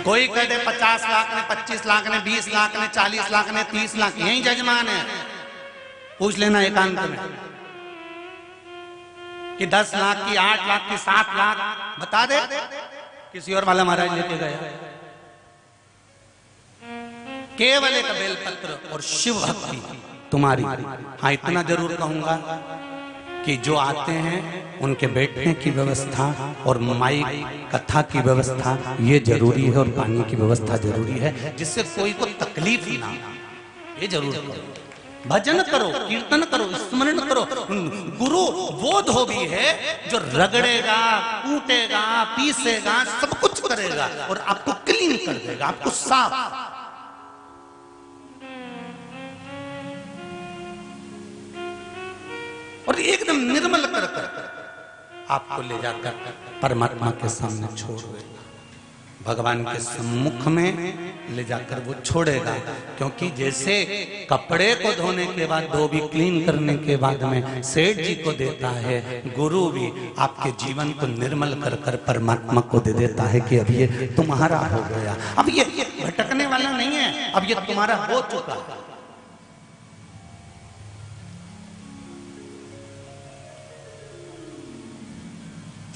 कोई कह दे 50 लाख ने, 25 लाख ने, 20 लाख ने, 40 लाख ने, 30 लाख, यही जजमान है। पूछ लेना एकांत में कि 10 लाख की, 8 लाख की, 7 लाख बता दे किसी और वाला महाराज लेके गया। केवल एक बेलपत्र और शिव भक्ति तुम्हारी। हाँ इतना जरूर कहूंगा कि जो आते हैं उनके बैठने की व्यवस्था और माइक कथा की व्यवस्था ये जरूरी है, और पानी की व्यवस्था जरूरी है, जिससे कोई को तकलीफ ना हो। ये जरूर करो, भजन करो, कीर्तन करो, स्मरण करो। गुरु वो धोबी है जो रगड़ेगा, कूटेगा, पीसेगा, सब कुछ करेगा और आपको क्लीन कर देगा, आपको साफ। और एकदम निर्मल कर आपको ले जाकर परमात्मा के सामने छोड़ देगा, भगवान के सम्मुख में ले जाकर वो छोड़ेगा। क्योंकि जैसे कपड़े को धोने के बाद, धोबी क्लीन करने के बाद में सेठ जी को देता है, गुरु भी आपके जीवन को निर्मल कर कर परमात्मा को दे देता है कि अब ये तुम्हारा हो गया, अब ये भटकने वाला नहीं है, अब ये तुम्हारा हो चुका है।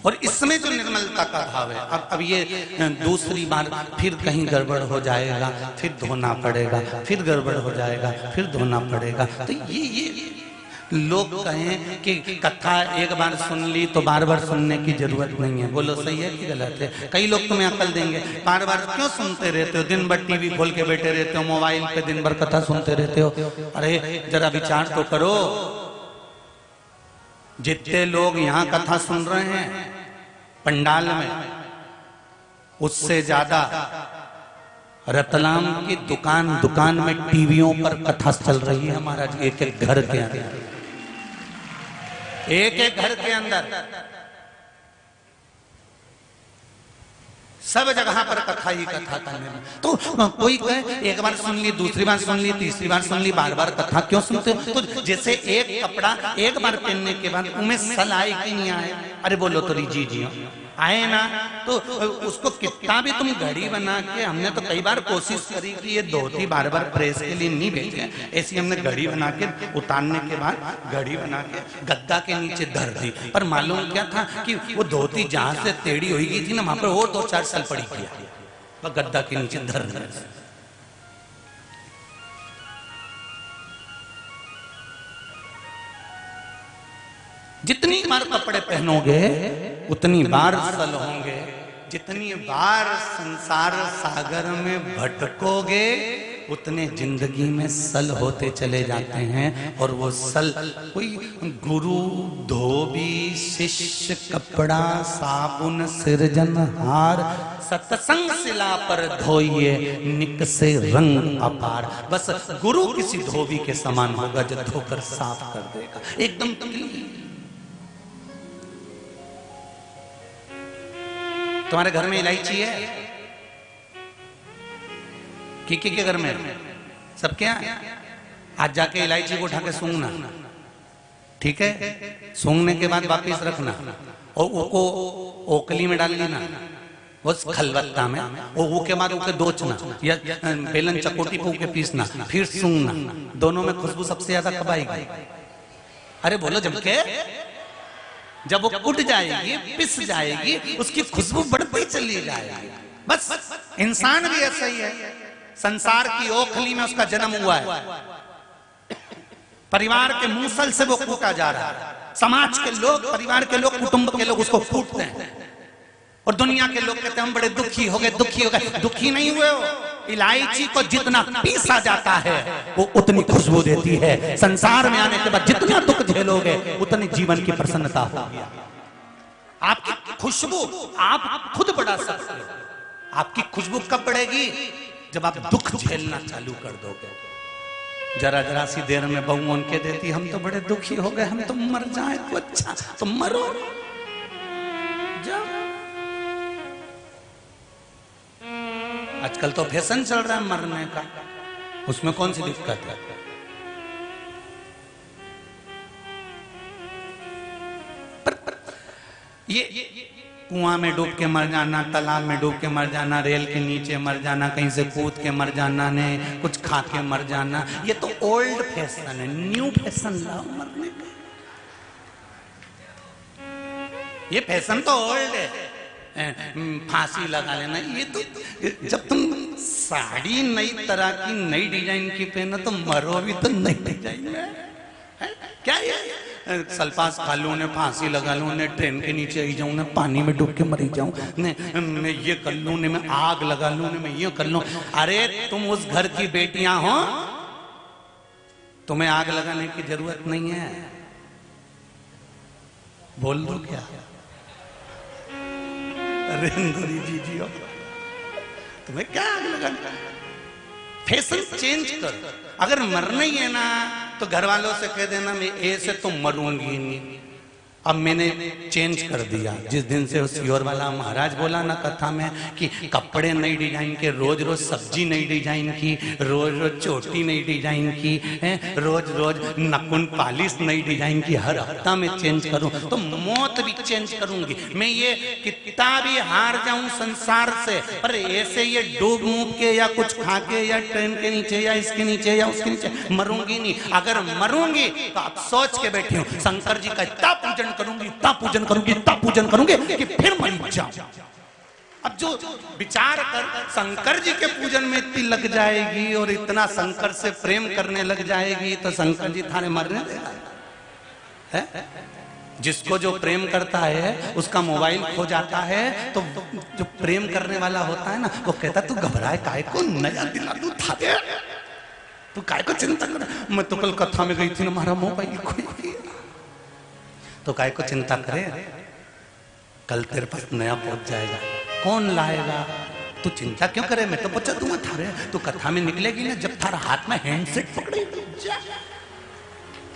और इसमें जो निर्मलता का भाव है, अब ये दूसरी बार फिर कहीं गड़बड़ हो जाएगा, फिर धोना पड़ेगा, फिर गड़बड़ हो जाएगा, फिर धोना पड़ेगा। तो ये लोग कहें कि कथा एक बार सुन ली तो बार बार सुनने की जरूरत नहीं है, बोलो सही है कि गलत है? कई लोग तुम्हें अकल देंगे, बार बार क्यों सुनते रहते हो, दिन भर टीवी खोल के बैठे रहते हो, मोबाइल पे दिन भर कथा सुनते रहते हो। अरे जरा विचार तो करो, जितने लोग यहाँ कथा सुन रहे हैं पंडाल में, उससे ज्यादा रतलाम की दुकान में टीवियों पर कथा चल रही है महाराज। एक एक घर के अंदर, एक एक घर के अंदर सब जगह पर कथा ही कथा का निर्णय। तो कोई कहे एक बार सुन ली, दूसरी बार सुन ली, तीसरी बार सुन ली, बार बार कथा क्यों सुनते हो? तो जैसे एक कपड़ा एक बार पहनने के बाद उनमें सल आए कि नहीं आए? अरे बोलो तो जी जी आए ना। तो उसको कितना भी तुम घड़ी बना के, हमने तो कई बार कोशिश करी कि ये धोती बार बार प्रेस के लिए नहीं भेजे, ऐसी हमने घड़ी बना के उतारने के बाद घड़ी बना के गद्दा के नीचे धर दी। पर मालूम क्या था कि वो धोती जहां से टेढ़ी हुई गई थी ना, वहां पर और 2-4 साल पड़ी किया गद्दा के नीचे धर दी। जितनी बार कपड़े पहनोगे उतनी बार सल होंगे, जितनी बार संसार सागर में भटकोगे उतने जिंदगी में सल होते चले जाते हैं। और वो सल कोई गुरु, धोबी, शिष्य, कपड़ा, साबुन, सिरजनहार, सत्संग शिला पर धोइए निक से रंग अपार। बस गुरु किसी धोबी के समान होगा जो धोकर साफ कर देगा एकदम क्लीन। तुम्हारे घर में इलायची है? किकी के घर में सब क्या? आज जाके इलायची को उठा के सूंघना, ठीक है? सूंघने के बाद वापिस रखना और उसको ओकली में डाल लेना, बस खलबत्ता में। और वो के बाद उसे दोचना या बेलन चकोटी पे उके पीसना, फिर सूंघना। दोनों में खुशबू सबसे ज्यादा कब आएगी? अरे बोलो जब के जब वो उठ जाएगी, पिस जाएगी, उसकी खुशबू बढ़ती चली जाएगी। बस इंसान भी ऐसा ही है। संसार की ओखली में उसका जन्म हुआ है, परिवार के मूसल से वो कूटा जा रहा है। समाज के लोग, परिवार के लोग, कुटुंब के लोग उसको कूटते हैं और दुनिया के लोग कहते हैं हम बड़े दुखी हो गए, दुखी हो गए। दुखी नहीं हुए हो, इलायची को जितना पीसा जाता है वो उतनी खुशबू देती है। संसार में आने के बाद जितना दुख झेलोगे उतनी जीवन की प्रसन्नता होगी। आपकी खुशबू आप खुद बढ़ा सकते हो। आपकी खुशबू कब बढ़ेगी? जब आप दुख झेलना चालू कर दोगे। जरा जरा सी देर में बहू उनके देती हम तो बड़े दुखी हो गए, हम तो मर जाए तो अच्छा, तो मरो जाओ। आजकल तो फैशन चल रहा है मरने का, उसमें कौन सी दिक्कत है? पर ये कुआं में डूब के मर जाना, तालाब में डूब के मर जाना, रेल के नीचे मर जाना, कहीं से कूद के मर जाना, ने कुछ खा के मर जाना, ये तो ओल्ड फैशन है। न्यू फैशन लाओ मरने का। ये फैशन तो ओल्ड है, फांसी लगा लेना। ये तो जब तुम साड़ी नई तरह की नई डिजाइन की पहनो तो मरो भी तो नई डिजाइन में। क्या ये सल्फास खा लूं, ने फांसी लगा लूं, ने ट्रेन के नीचे आई जाऊं, ने पानी में डूब के मरी जाऊं, ने मैं ये कर लूं, ने मैं आग लगा लूं, ने मैं ये कर लूं। अरे तुम उस घर की बेटियां हो, तुम्हें आग लगाने की जरूरत नहीं है। बोल दो क्या? अरे अंदूरी जी जियो, तुम्हें क्या आग लगा? फैशन चेंज कर। अगर मरना ही है ना तो घर वालों से कह देना मैं ऐसे तो मरूंगी नहीं। अब मैंने चेंज कर दिया। जिस दिन से उस योर वाला महाराज बोला ना कथा में कि कपड़े नई डिजाइन के, रोज रोज सब्जी नई डिजाइन की, रोज रोज चोटी नई डिजाइन की, रोज रोज नकुन पालिश नई डिजाइन की, हर हफ्ता में चेंज करूं तो मौत भी चेंज करूंगी। मैं ये कितना भी हार जाऊं संसार से, पर ऐसे ये डूब मूब के या कुछ खा के या ट्रेन के नीचे या इसके नीचे या उसके नीचे मरूंगी नहीं। अगर मरूंगी तो आप सोच के बैठी हूं शंकर जी का इतना पूजन करूंगी, इतना पूजन करूंगी, इतना पूजन करूंगी कि फिर मर जाऊं। अब जो विचार कर शंकर जी के पूजन में इतनी लग जाएगी और इतना शंकर से प्रेम करने लग जाएगी तो शंकर जी थाने मरने देगा है? जिसको जो प्रेम करता है उसका मोबाइल खो जाता है तो जो प्रेम करने वाला होता है ना वो कहता तू घबराए काहे को, नया दिला दूं थारे, तू काहे को चिंता कर। मैं तो कल कथा में गई थी ना, हमारा मोबाइल खो गया। तो काय को चिंता करे, कल तेरे पास नया पहुंच जाएगा। कौन लाएगा? तू चिंता क्यों करे, मैं तो बचा दूंगा थारे। तू कथा में निकलेगी ना जब थारा हाथ में हैंडसेट पकड़े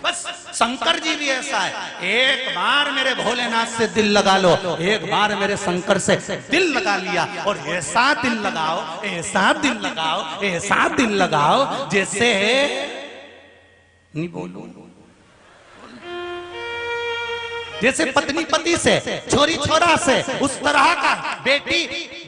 बस। शंकर जी भी ऐसा है, एक बार मेरे भोलेनाथ से दिल लगा लो, एक बार मेरे शंकर से दिल लगा लिया और ऐसा दिल लगाओ, ऐसा दिल लगाओ, ऐसा दिल लगाओ जैसे नहीं बोलूं, जैसे पत्नी पति से, छोरी छोरा से, उस तरह का बेटी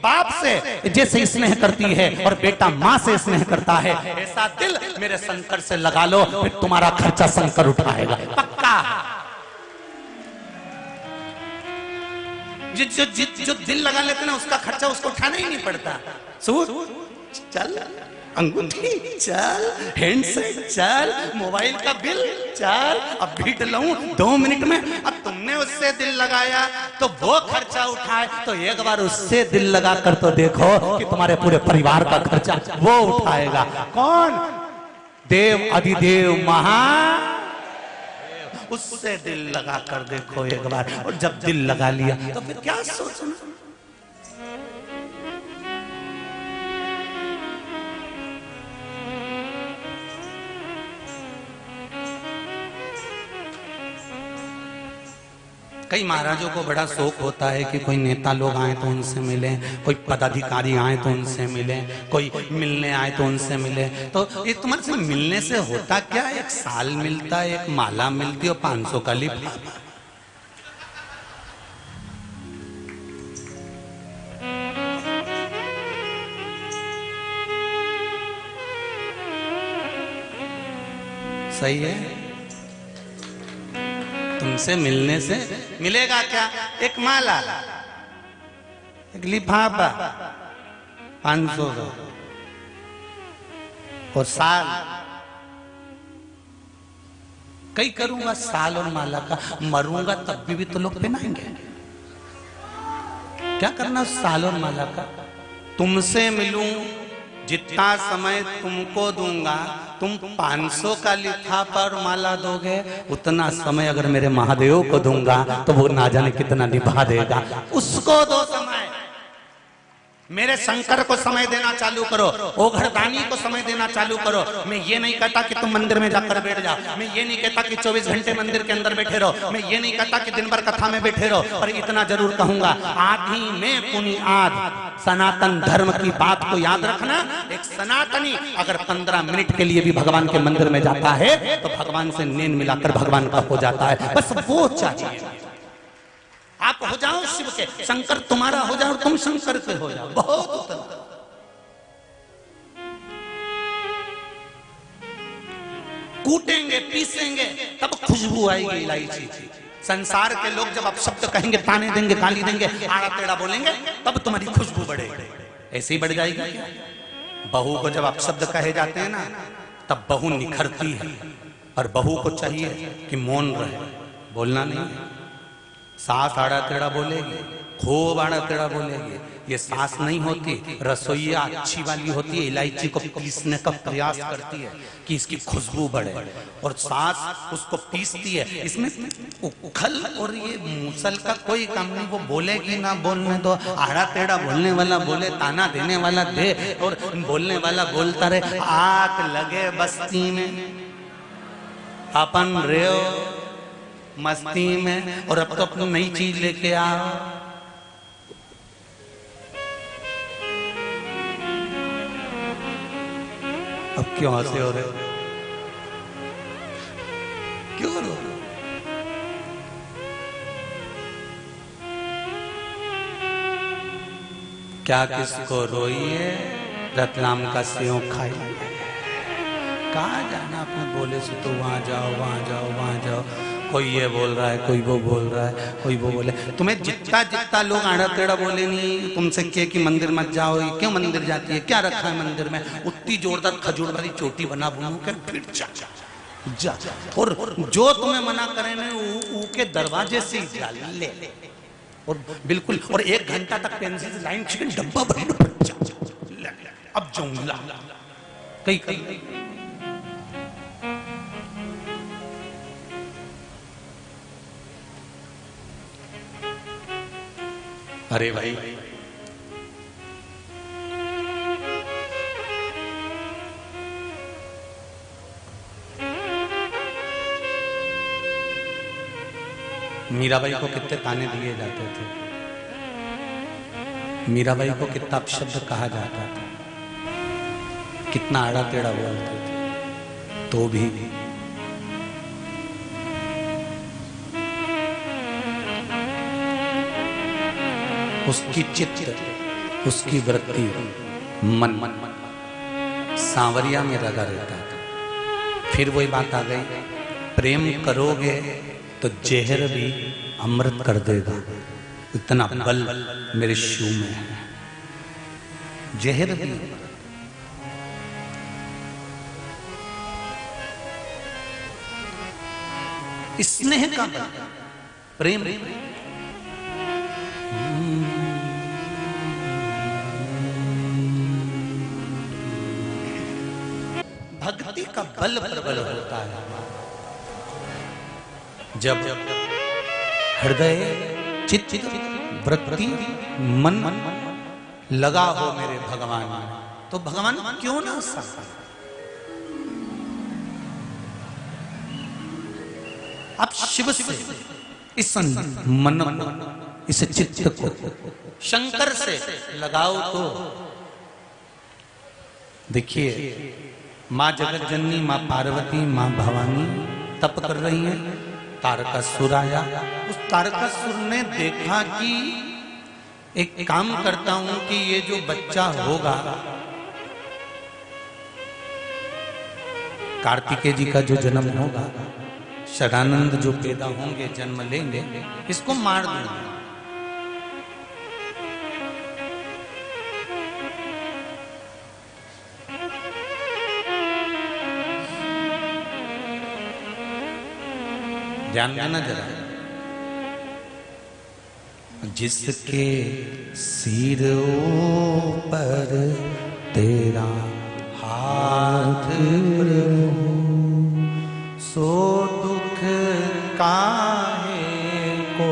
बाप से जैसे स्नेह करती है और बेटा माँ से स्नेह करता है, ऐसा दिल मेरे शंकर से लगा लो, फिर तुम्हारा खर्चा शंकर उठाएगा पक्का। जो दिल लगा लेते ना उसका खर्चा उसको उठाना ही नहीं पड़ता। चल अंगूठी चल, हैंडसेट चल, मोबाइल का बिल चल, अब भी डलाऊं 2 मिनट में। अब तुमने उससे दिल लगाया तो वो खर्चा उठाए, तो एक बार उससे दिल लगा कर तो देखो कि तुम्हारे पूरे परिवार का खर्चा वो उठाएगा। कौन? देव अधिदेव महा, उससे दिल लगा कर देखो एक बार। और जब दिल लगा लिया तो फिर क्या सोचना। कई महाराजों को बड़ा शौक होता है कि कोई नेता लोग आए तो उनसे मिलें, कोई पदाधिकारी आए तो उनसे मिलें, कोई मिलने आए तो उनसे मिलें। तो ये तुम्हारे से मिलने से होता क्या? एक साल मिलता है, एक माला मिलती है और 500 का लिफाफा। सही है? तुमसे मिलने से मिलेगा क्या? एक माला, एक लिफाफा 500 का, और साल कई करूंगा साल और माला का। मरूंगा तब भी तो लोग पहनाएंगे। क्या करना साल और माला का? तुमसे मिलूं, जितना समय तुमको दूंगा, तुम 500 का लिफाफा और माला दोगे, उतना समय अगर मेरे महादेव को दूंगा तो वो ना जाने कितना निभा देगा। उसको दो समय, मेरे शंकर को समय देना चालू करो, ओघड़दानी को समय देना चालू करो। मैं ये नहीं कहता कि तुम मंदिर में जाकर बैठ जाओ, मैं ये नहीं कहता कि 24 घंटे मंदिर के अंदर बैठे रहो, मैं ये नहीं कहता कि दिन भर कथा में बैठे रहो, पर इतना जरूर कहूंगा, आधी में पुनि आध, सनातन धर्म की बात को याद रखना। एक सनातनी अगर 15 मिनट के लिए भी भगवान के मंदिर में जाता है तो भगवान से नैन मिलाकर भगवान का हो जाता है। बस वो चाहिए। आप हो जाओ शिव के, शंकर तुम्हारा हो जाओ और तुम शंकर के हो जाओ, बहुत उतना। कूटेंगे पीसेंगे तब खुशबू आएगी इलायची। संसार के लोग जब आप शब्द कहेंगे, ताने देंगे, गाली देंगे, आड़ा टेढ़ा बोलेंगे, तब तुम्हारी खुशबू बढ़ेगी। ऐसे ही बढ़ जाएगी क्या? बहू को जब आप शब्द कहे जाते हैं ना, तब बहू निखरती है। और बहू को चाहिए कि मौन रहे, बोलना नहीं, साफ आड़ा टेढ़ा बोलेगी खूब आड़ा टेढ़ा बोलेगी। ये सास नहीं होती, रसोईया अच्छी वाली होती है, इलायची को पीसने का प्रयास करती है कि इसकी खुशबू बढ़े, और सास उसको पीसती है। इसमें उखल और ये मूसल का कोई काम नहीं। वो बोलेगी ना बोलने दो, आड़ा टेढ़ा बोलने वाला बोले, ताना देने वाला दे, और बोलने वाला बोलता रहे। आग लगे बस्ती में, अपन रेओ मस्ती में, और अब तो अपनी नई चीज लेके आओ। अब क्यों हंसे हो रहे हो? क्यों रो? क्या किसको रोइए, रतलाम का सेव खाइए। कहाँ जाना अपने बोले से, तो वहां जाओ वहां जाओ वहां जाओ। कोई ये बोल रहा है, कोई वो बोल रहा है, कोई वो बोले। तुम्हें जितना जितना लोग आड़ा टेढ़ा बोले नहीं, तुमसे कहे कि मंदिर मत जाओ, ये क्यों मंदिर जाती है, क्या रखा है मंदिर में, उतनी जोरदार खजूर वाली चोटी बना बुनू के फिर जा। और जो तुम्हें मना करे ना, ऊ के दरवाजे से जा ले, और बिल्कुल, और 1 घंटा तक पेंसिल से लाइन खींच डब्बा भर अब जाऊंगा कहीं कहीं। अरे भाई, मीराबाई को कितने ताने दिए जाते थे, मीराबाई को कितना अपशब्द कहा जाता था, कितना आड़ा टेढ़ा बोलते थे, तो भी उसकी चित्त, उसकी वृत्ति, मन सांवरिया में लगा रहता था। फिर वही बात आ गई, प्रेम करोगे तो जहर भी अमृत कर देगा, इतना बल मेरे शिव में है। जहर भी, स्नेह का बल, प्रेम, भक्ति का बल प्रबल होता है जब हृदय, चित्त, वृत्ति, मन लगा हो मेरे भगवान में, तो भगवान क्यों ना सकता। आप शिव से इस मन को, इस चित्त को शंकर से लगाओ तो देखिए, माँ जगत जननी, माँ पार्वती, माँ भवानी तप कर रही हैं। तारकासुर आया, उस तारकासुर ने देखा कि एक काम करता हूं कि ये जो बच्चा होगा, कार्तिकेय जी का जो जन्म होगा, शरानंद जो पैदा होंगे, जन्म लेंगे, इसको मार दूंगा। ध्यान देना जरा, जिसके सिर ऊपर तेरा हाथ प्रभु, सो दुख काहे को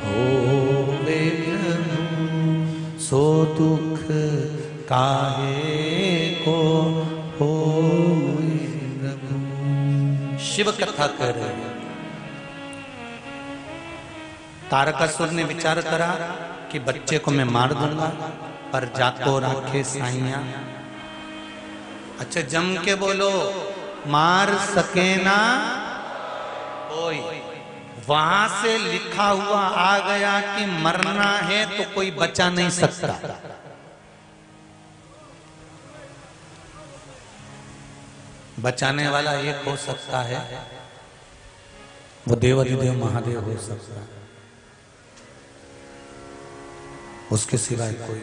होवे प्रभु, सो दुख काहे को होवे प्रभु। शिव कथा कर रहे हैं। तारकासुर ने विचार करा कि बच्चे को मैं मार दूंगा, पर जाको राखे साइया। अच्छा जम के बोलो, मार सके ना कोई। वहां से लिखा हुआ आ गया कि मरना है तो कोई बचा नहीं सकता। बचाने वाला एक हो सकता है, वो देवाधिदेव महादेव हो सकता है, उसके सिवाय कोई।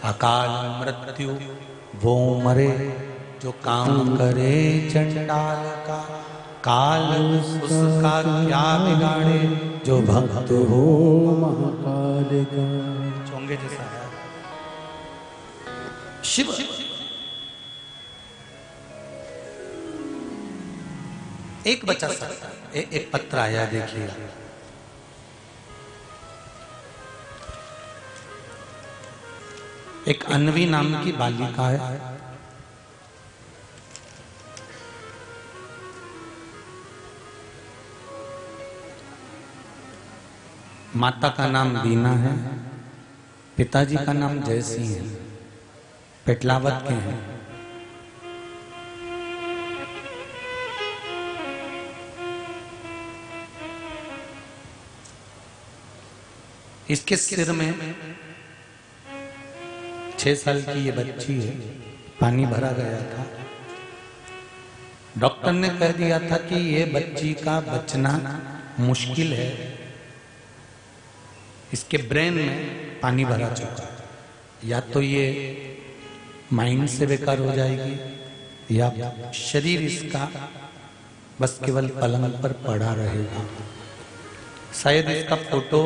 अकाल मृत्यु वो मरे जो काम करे चंडाल का, काल उसका क्या बिगाड़े जो भक्त हो महाकाल का। चोंगे जैसा है शिव। एक बचा सकता है। एक पत्र आया, देखिए। एक अन्वी नाम की बालिका है, माता का नाम बीना है, पिताजी का नाम जयसिंह है, पेटलावत के हैं। इसके सिर में 6 साल की ये बच्ची है, पानी भरा गया था। डॉक्टर ने कह दिया था कि ये बच्ची का बचना मुश्किल है, इसके ब्रेन में पानी भरा चुका है, या तो ये माइंड से बेकार हो जाएगी या शरीर इसका बस केवल पलंग पर पड़ा रहेगा। शायद इसका फोटो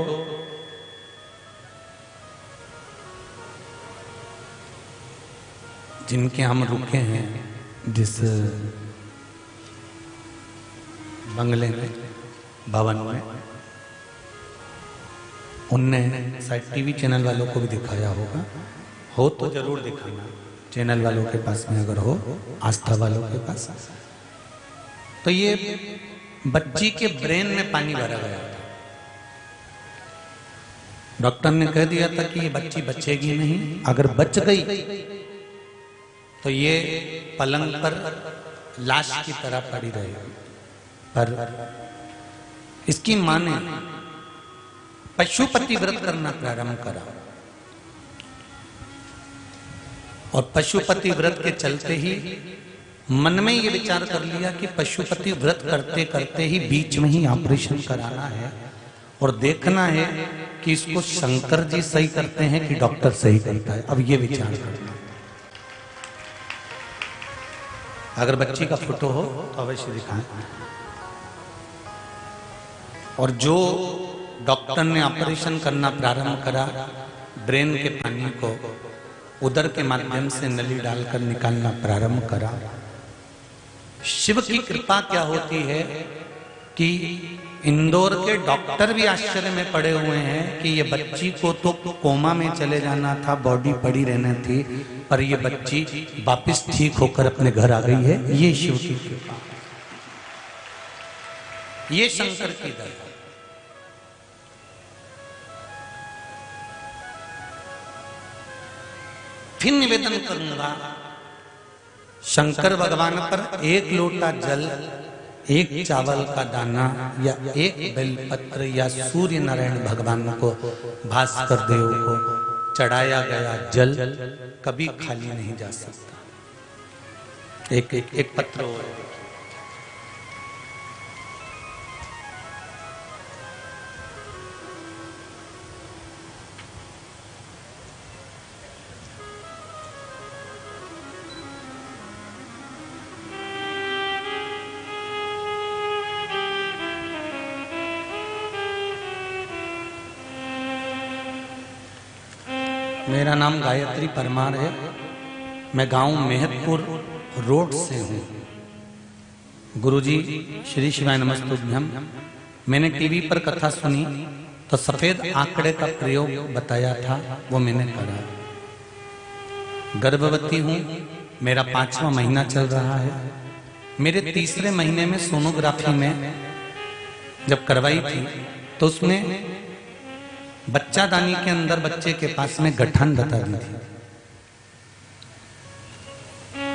जिनके हम रुके हैं जिस बंगले में, भवन में, उनने शायद टीवी चैनल वालों को भी दिखाया होगा। हो तो जरूर दिखाना, चैनल वालों के पास में अगर हो, आस्था वालों के पास। तो ये बच्ची के ब्रेन में पानी भरा गया था। डॉक्टर ने कह दिया था कि ये बच्ची बचेगी नहीं, अगर बच गई तो ये पलंग पर लाश की तरह पड़ी रहेगी। पर इसकी मां ने पशुपति व्रत करना प्रारंभ करा, और पशुपति व्रत के चलते ही मन में ये विचार कर लिया कि पशुपति व्रत करते करते ही बीच में ही ऑपरेशन कराना है और देखना है कि इसको शंकर जी सही करते हैं कि डॉक्टर सही करता है। अब ये विचार करना। अगर बच्ची का फोटो हो तो अवश्य दिखाएं। और जो डॉक्टर ने ऑपरेशन करना प्रारंभ करा, ब्रेन के पानी को उदर के माध्यम से नली डालकर निकालना प्रारंभ करा। शिव की कृपा क्या होती है कि इंदौर के डॉक्टर भी आश्चर्य में पड़े हुए हैं कि ये बच्ची को तो कोमा में चले जाना था, बॉडी पड़ी रहना थी, पर ये बच्ची वापस ठीक होकर अपने घर आ गई है। ये शिव की कृपा, ये शंकर की दया। फिर निवेदन करूंगा, शंकर भगवान पर 1 लोटा जल, 1 चावल का दाना या 1 बेलपत्र या सूर्य नारायण भगवान को, भास्कर देव को चढ़ाया गया जल कभी खाली नहीं जा सकता। एक पत्र हो। मेरा नाम गायत्री परमार है। मैं गांव मेहतपुर रोड से हूँ। गुरुजी श्री शिवाय नमस्तुभ्यम। मैंने टीवी पर कथा सुनी तो सफेद आंकड़े का प्रयोग बताया था, वो मैंने करा। गर्भवती हूँ, मेरा 5वां महीना चल रहा है। मेरे 3रे महीने में सोनोग्राफी में जब करवाई थी तो उसमें बच्चादानी के अंदर बच्चे के पास में गठन बता दी थी।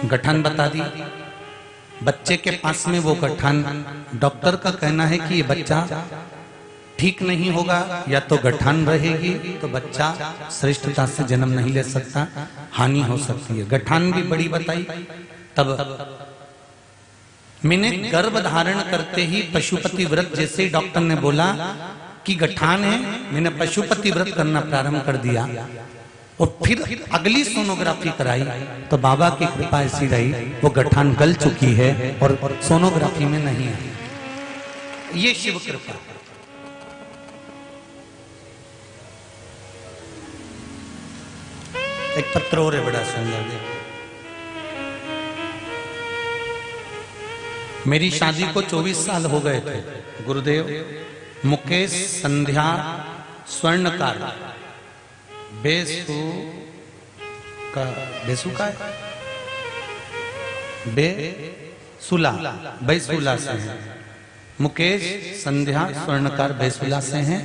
गठन बता दी, बच्चे के पास में वो गठन, डॉक्टर का कहना है कि ये बच्चा ठीक नहीं होगा, या तो गठन रहेगी तो बच्चा श्रेष्ठता से जन्म नहीं ले सकता, हानि हो सकती है। गठन भी बड़ी बताई। तब मैंने गर्भ धारण करते ही पशुपति व्रत, जैसे ही डॉक्टर ने बोला कि गठान है, मैंने पशुपति व्रत करना प्रारंभ कर दिया। और फिर अगली सोनोग्राफी कराई तो बाबा की कृपा ऐसी रही, वो गठान गल चुकी है और सोनोग्राफी में नहीं है। ये शिव कृपा। एक पत्र और है बड़ा सुंदर, देखो। मेरी शादी को 24 साल हो गए थे। गुरुदेव, मुकेश संध्या स्वर्णकार बेसु का बेसुला से हैं। मुकेश संध्या स्वर्णकार बेसुला से हैं।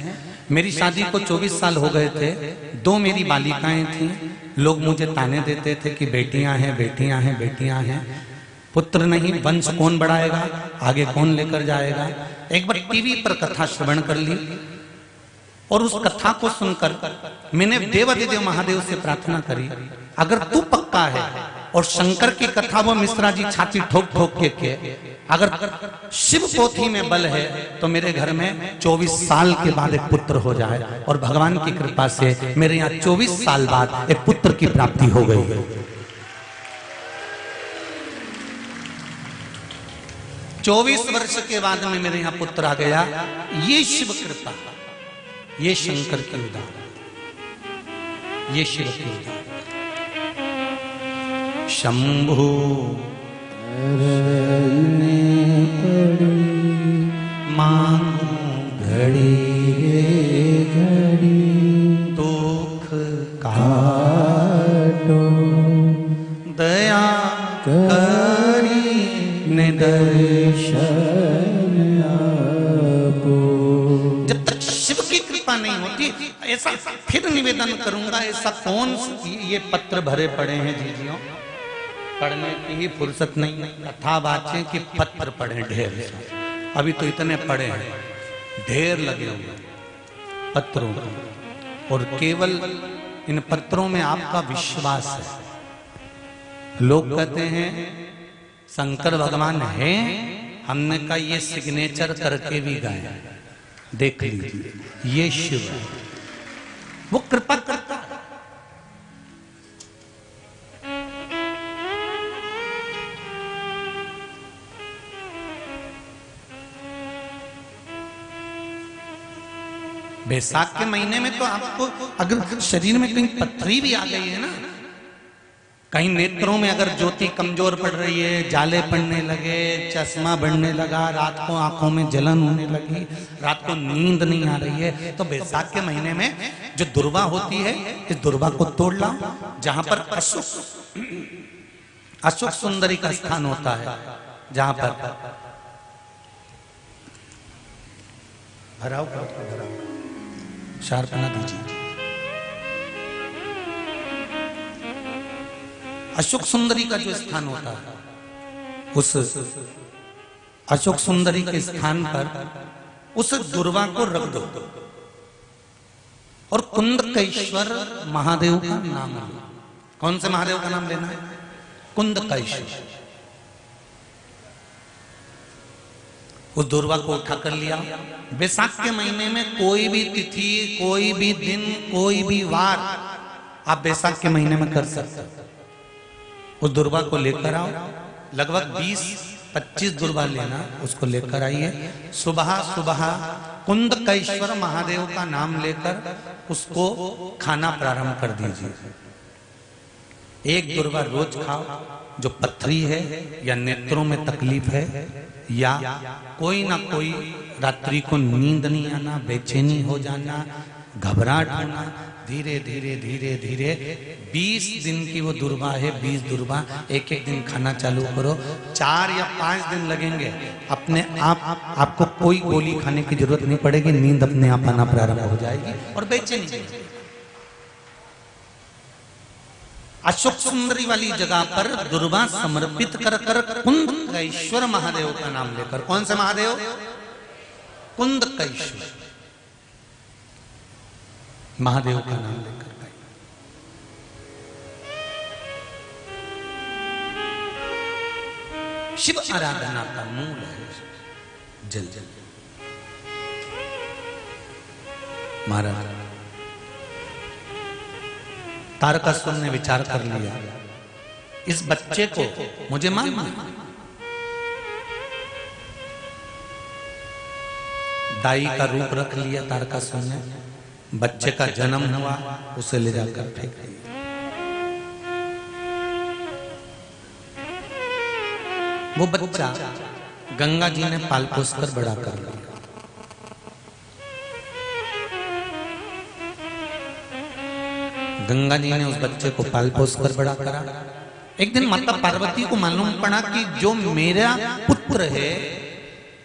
मेरी शादी को 24 साल हो गए थे। 2 मेरी बालिकाएं थीं। लोग मुझे ताने देते थे कि बेटियां हैं, बेटियां हैं, बेटियां हैं। पुत्र नहीं, वंश कौन बढ़ाएगा, आगे कौन लेकर जाएगा। एक बार टीवी पर कथा श्रवण कर ली और उस कथा को सुनकर मैंने देवाधिदेव महादेव से प्रार्थना करी, अगर तू पक्का है और शंकर की कथा वो मिश्रा जी छाती ठोक ठोक के अगर शिव पोथी में बल है तो मेरे घर में 24 साल के बाद एक पुत्र हो जाए। और भगवान की कृपा से मेरे यहाँ 24 साल बाद एक पुत्र की प्राप्ति हो गई। 24 वर्ष के बाद में मेरे यहाँ पुत्र आ गया। ये शिव कृपा, ये शंकर की उदार, ये शिव की उदार। शंभु मांगू घड़ी घड़ी दुख काटो दया करी निदर्शन आपो। जब तक शिव की कृपा नहीं होती, ऐसा फिर निवेदन करूंगा, ऐसा कौन ये पत्र भरे पड़े हैं जीजियों, पढ़ने की ही फुर्सत नहीं। कथा वाचे कि पत्र पढ़े ढेर। अभी तो इतने पढ़े हैं, ढेर लगे हुए पत्रों को, और केवल इन पत्रों में आपका विश्वास है। लोग कहते हैं शंकर भगवान है, हमने कहा ये सिग्नेचर करके भी गाया, देख लीजिए, ये शिव है, वो कृपा करता है। बैसाख के महीने में तो आपको अगर शरीर में कहीं पथरी भी आ गई है ना, कहीं नेत्रों में अगर ज्योति कमजोर पड़ रही है, जाले पड़ने लगे, चश्मा बढ़ने लगा, रात को आंखों में जलन होने लगी, रात को नींद नहीं आ रही है, तो बैसाख के महीने में जो दुर्वा होती है, इस दुर्वा को तोड़ लाओ। जहां पर अशोक सुंदरी का स्थान होता है, जहां पर भराओ शार्पना दीजिए। अशोक सुंदरी का जो स्थान होता है, उस अशोक सुंदरी के स्थान पर उस दुर्वा को रख दो और कुंदकेश्वर महादेव का नाम लो। कौन से महादेव का नाम लेना है? कुंदकेश्वर। उस दुर्वा को उठा कर लिया। बैसाख के महीने में कोई भी तिथि, कोई भी दिन, कोई भी वार आप बैसाख के महीने में कर सकते हो। उस दुर्वा को लेकर आओ, लगभग 20-25 दुर्वा लेना, उसको लेकर आइए। सुबह सुबह कुंदकेश्वर महादेव का नाम लेकर उसको खाना प्रारंभ कर दीजिए। एक दुर्वा रोज खाओ। जो पथरी है या नेत्रों में तकलीफ है या कोई ना कोई रात्रि को नींद नहीं आना, बेचैनी हो जाना, घबराहट होना, धीरे धीरे धीरे धीरे 20 दिन की वो दुर्वा है, 20 दुर्वा एक एक दिन खाना चालू करो। 4 या 5 दिन लगेंगे, अपने आप आपको कोई गोली खाने की जरूरत नहीं पड़ेगी, नींद अपने आप आना प्रारंभ हो जाएगी और बेचैनी। अशोक सुंदरी वाली जगह पर दुर्वा समर्पित कर कर कुंदकेश्वर महादेव का नाम लेकर, कौन से महादेव? कुंदकेश्वर महादेव का नाम लेकर शिव आराधना का मूल है जल। महाराज तारकासुर ने विचार कर लिया, इस बच्चे को मुझे मारना है। दाई का रूप रख लिया तारकासुर ने, बच्चे का जन्म हुआ, उसे ले जाकर फेंक दिया। वो बच्चा गंगा जी ने पाल पोस कर बड़ा कर लिया। गंगा जी ने उस बच्चे को पाल पोस कर बड़ा करा। एक दिन माता पार्वती को मालूम पड़ा कि जो मेरा पुत्र है,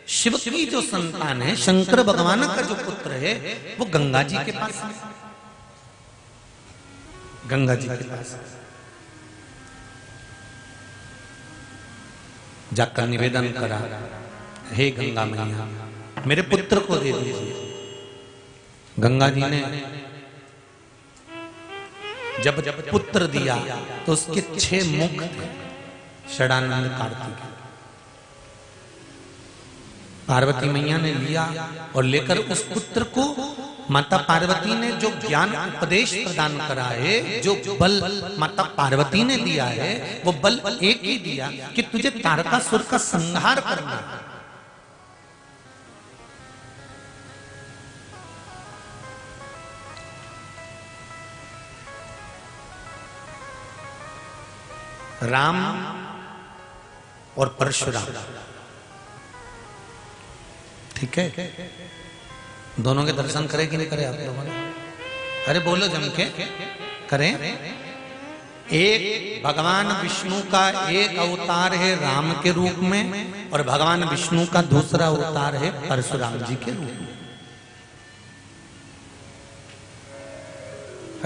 शिव की जो संतान है, शंकर भगवान का जो पुत्र है, वो गंगा जी के पास है। गंगा जी के पास जाकर निवेदन करा, हे गंगा मैया, मेरे पुत्र को दे दीजिए। गंगा जी ने जब पुत्र दिया तो उसके 6 मुख थे, षडानंद कार्तिक। पार्वती मैया ने लिया और लेकर उस पुत्र को माता पार्वती ने जो ज्ञान उपदेश प्रदान करा है, जो बल माता पार्वती ने दिया है, वो बल एक ही दिया कि तुझे तारकासुर का संहार करना है। राम और परशुराम, ठीक है, दोनों के दर्शन करें कि नहीं करें आप लोगों ने? अरे बोलो जम के करें। एक भगवान विष्णु का एक अवतार है राम के रूप में, और भगवान विष्णु का दूसरा अवतार है परशुराम जी के रूप में।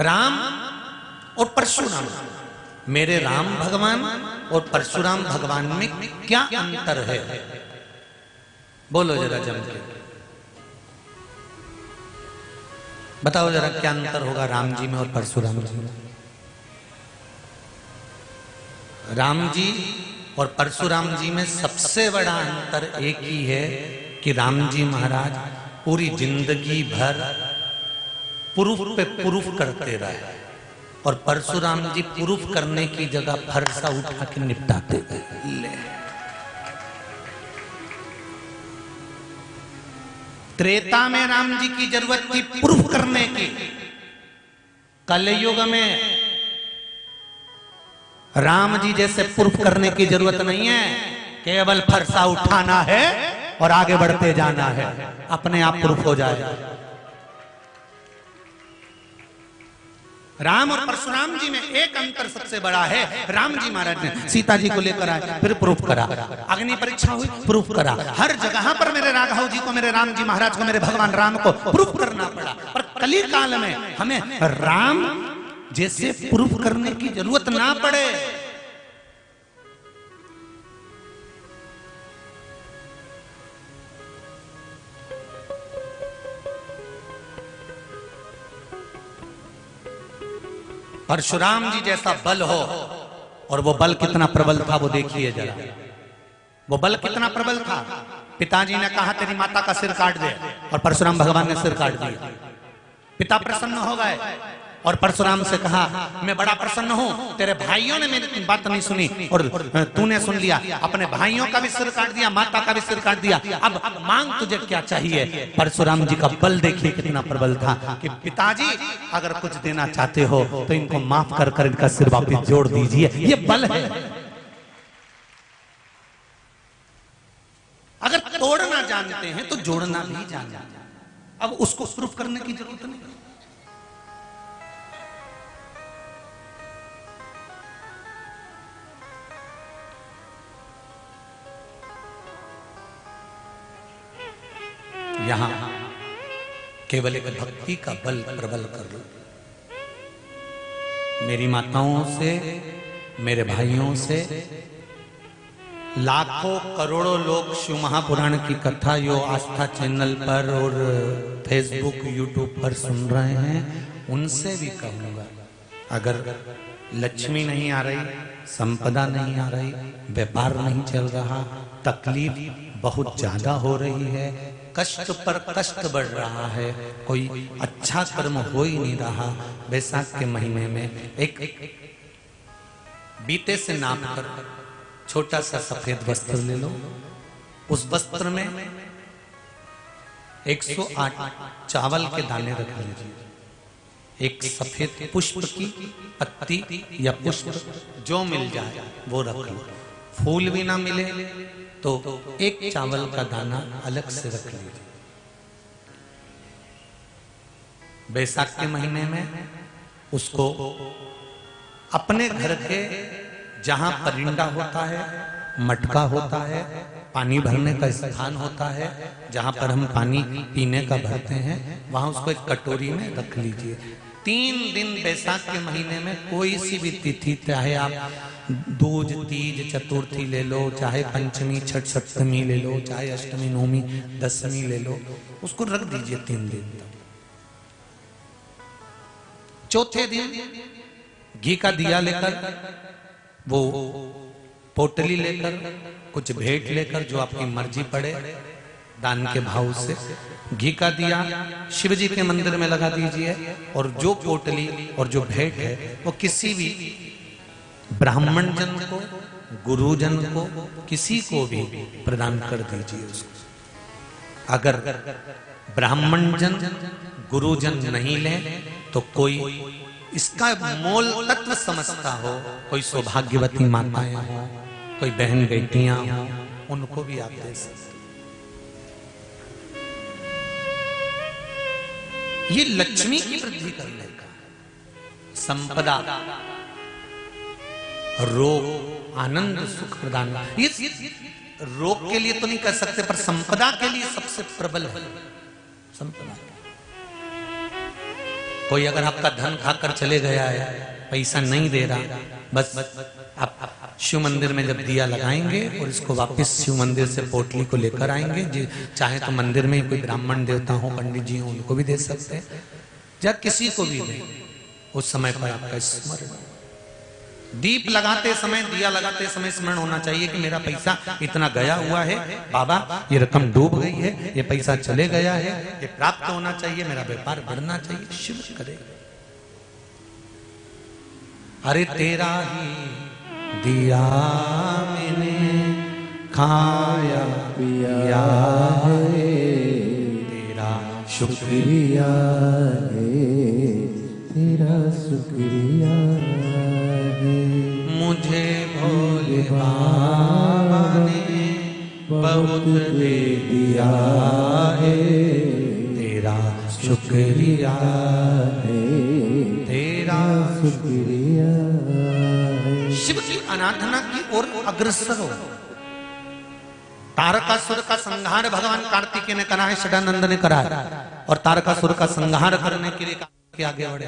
राम और परशुराम, मेरे राम भगवान और परशुराम भगवान में क्या अंतर है? बोलो जरा जम के बताओ जरा, क्या अंतर होगा राम जी में और परशुराम जी में? राम जी और परशुराम जी में सबसे बड़ा अंतर एक ही है कि राम जी महाराज पूरी जिंदगी भर प्रूफ पे प्रूफ करते रहे, और परशुराम जी प्रूफ करने की जगह फरसा उठा के निपटाते गए। त्रेता में राम जी की जरूरत थी प्रूफ करने की, कलयुग में राम जी जैसे प्रूफ करने की जरूरत नहीं है, केवल फरसा उठाना है और आगे बढ़ते जाना है, अपने आप प्रूफ हो जाएगा। राम और परशुराम जी में एक अंतर सबसे बड़ा है, राम जी महाराज ने सीता जी को लेकर आए, फिर प्रूफ करा, अग्नि परीक्षा हुई, प्रूफ करा, हर जगह पर मेरे राघव जी को, मेरे राम जी महाराज को, मेरे भगवान राम को प्रूफ करना पड़ा। पर कली काल में हमें राम जैसे प्रूफ करने की जरूरत ना पड़े। परशुराम जी जैसा बल हो, और वो बल कितना प्रबल था वो देखिए जरा, वो बल कितना प्रबल था। पिताजी ने कहा तेरी माता का सिर काट दे, और परशुराम भगवान ने सिर काट दिया। पिता प्रसन्न हो गए और परशुराम से कहा मैं बड़ा प्रसन्न हूं, तेरे भाइयों ने मेरी बात नहीं सुनी और तूने सुन लिया, अपने भाइयों का भी सिर काट दिया, माता का भी सिर काट दिया, अब मांग तुझे क्या चाहिए। परशुराम जी का बल देखिए कितना प्रबल था कि पिताजी अगर कुछ देना चाहते हो तो इनको माफ कर कर इनका सिर वापिस जोड़ दीजिए, ये बल है। अगर तोड़ना जानते हैं तो जोड़ना भी जानते हैं। अब उसको प्रूफ करने की जरूरत नहीं। यहां केवल एक भक्ति का बल प्रबल कर लो। मेरी माताओं से, मेरे भाइयों से लाखों करोड़ों लोग शिव महापुराण की कथा यो आस्था चैनल पर और फेसबुक यूट्यूब पर सुन रहे हैं, उनसे भी कहूंगा अगर लक्ष्मी नहीं आ रही, संपदा नहीं आ रही, व्यापार नहीं चल रहा, तकलीफ बहुत ज्यादा हो रही है, कष्ट पर कष्ट बढ़ रहा है, कोई अच्छा कर्म हो ही नहीं रहा, बैसाख के महीने में एक बीते से नाप कर छोटा सा सफेद वस्त्र ले लो, उस वस्त्र में 108 चावल के दाने रख लीजिए, एक सफेद पुष्प की पत्ती या पुष्प जो मिल जाए वो रख लो। फूल भी ना मिले तो एक चावल का दाना अलग से रख लीजिए। बैसाख के महीने में उसको अपने घर के जहां परिंदा होता है, मटका होता है, पानी भरने का स्थान होता है, जहां पर हम पानी पीने का भरते हैं, वहां उसको एक कटोरी में रख लीजिए। 3 दिन बैसाख के महीने में कोई सी भी तिथि, चाहे आप दूज, तीज, चतुर्थी ले लो, चाहे पंचमी, छठ, सप्तमी ले लो, चाहे अष्टमी, नवमी, दशमी ले लो, उसको रख दीजिए 3 दिन तक। चौथे दिन घी का दिया लेकर, वो पोटली लेकर, कुछ भेंट लेकर, जो आपकी मर्जी पड़े दान के भाव से, घी का दिया शिव जी के मंदिर में लगा दीजिए। और जो पोटली और जो भेंट है वो किसी भी ब्राह्मण जन को, गुरुजन को, किसी को भी प्रदान कर दीजिए उसको। अगर ब्राह्मण जन, गुरुजन नहीं ले तो कोई इसका मोल तत्व समझता हो, कोई सौभाग्यवती माताएं हो, कोई बहन बेटियां हो, उनको भी आप दे सकते। ये लक्ष्मी की वृद्धि करने का, संपदा, रोग, आनंद, सुख प्रदान। ये रोग के लिए तो नहीं कर सकते, पर संपदा के लिए सबसे प्रबल है संपदा। कोई अगर आपका धन खाकर चले गया है, पैसा नहीं दे रहा, बस आप शिव मंदिर में जब दिया लगाएंगे और इसको वापस शिव मंदिर से पोटली को लेकर आएंगे, चाहे तो मंदिर में कोई ब्राह्मण देवता हो, पंडित जी हो, उनको भी दे सकते हैं, या किसी को भी दें, उस समय पर आपका स्मरण, दीप लगाते समय, दिया लगाते समय स्मरण होना चाहिए कि मेरा पैसा इतना गया हुआ है, बाबा ये रकम डूब गई है, ये पैसा चले गया है, ये प्राप्त होना चाहिए, मेरा व्यापार बढ़ना चाहिए, शिव करे। अरे तेरा ही दिया मैंने खाया पिया है, तेरा शुक्रिया है, तेरा शुक्रिया है। मुझे भोले बाबा ने बहुत दे दिया है, तेरा शुक्रिया है, तेरा शुक्रिया है। शिव की आराधना की ओर अग्रसर हो। तारकासुर का संहार भगवान कार्तिकेय ने करा है, षडानंद ने करा है, और तारकासुर का संहार करने के लिए आगे बढ़े।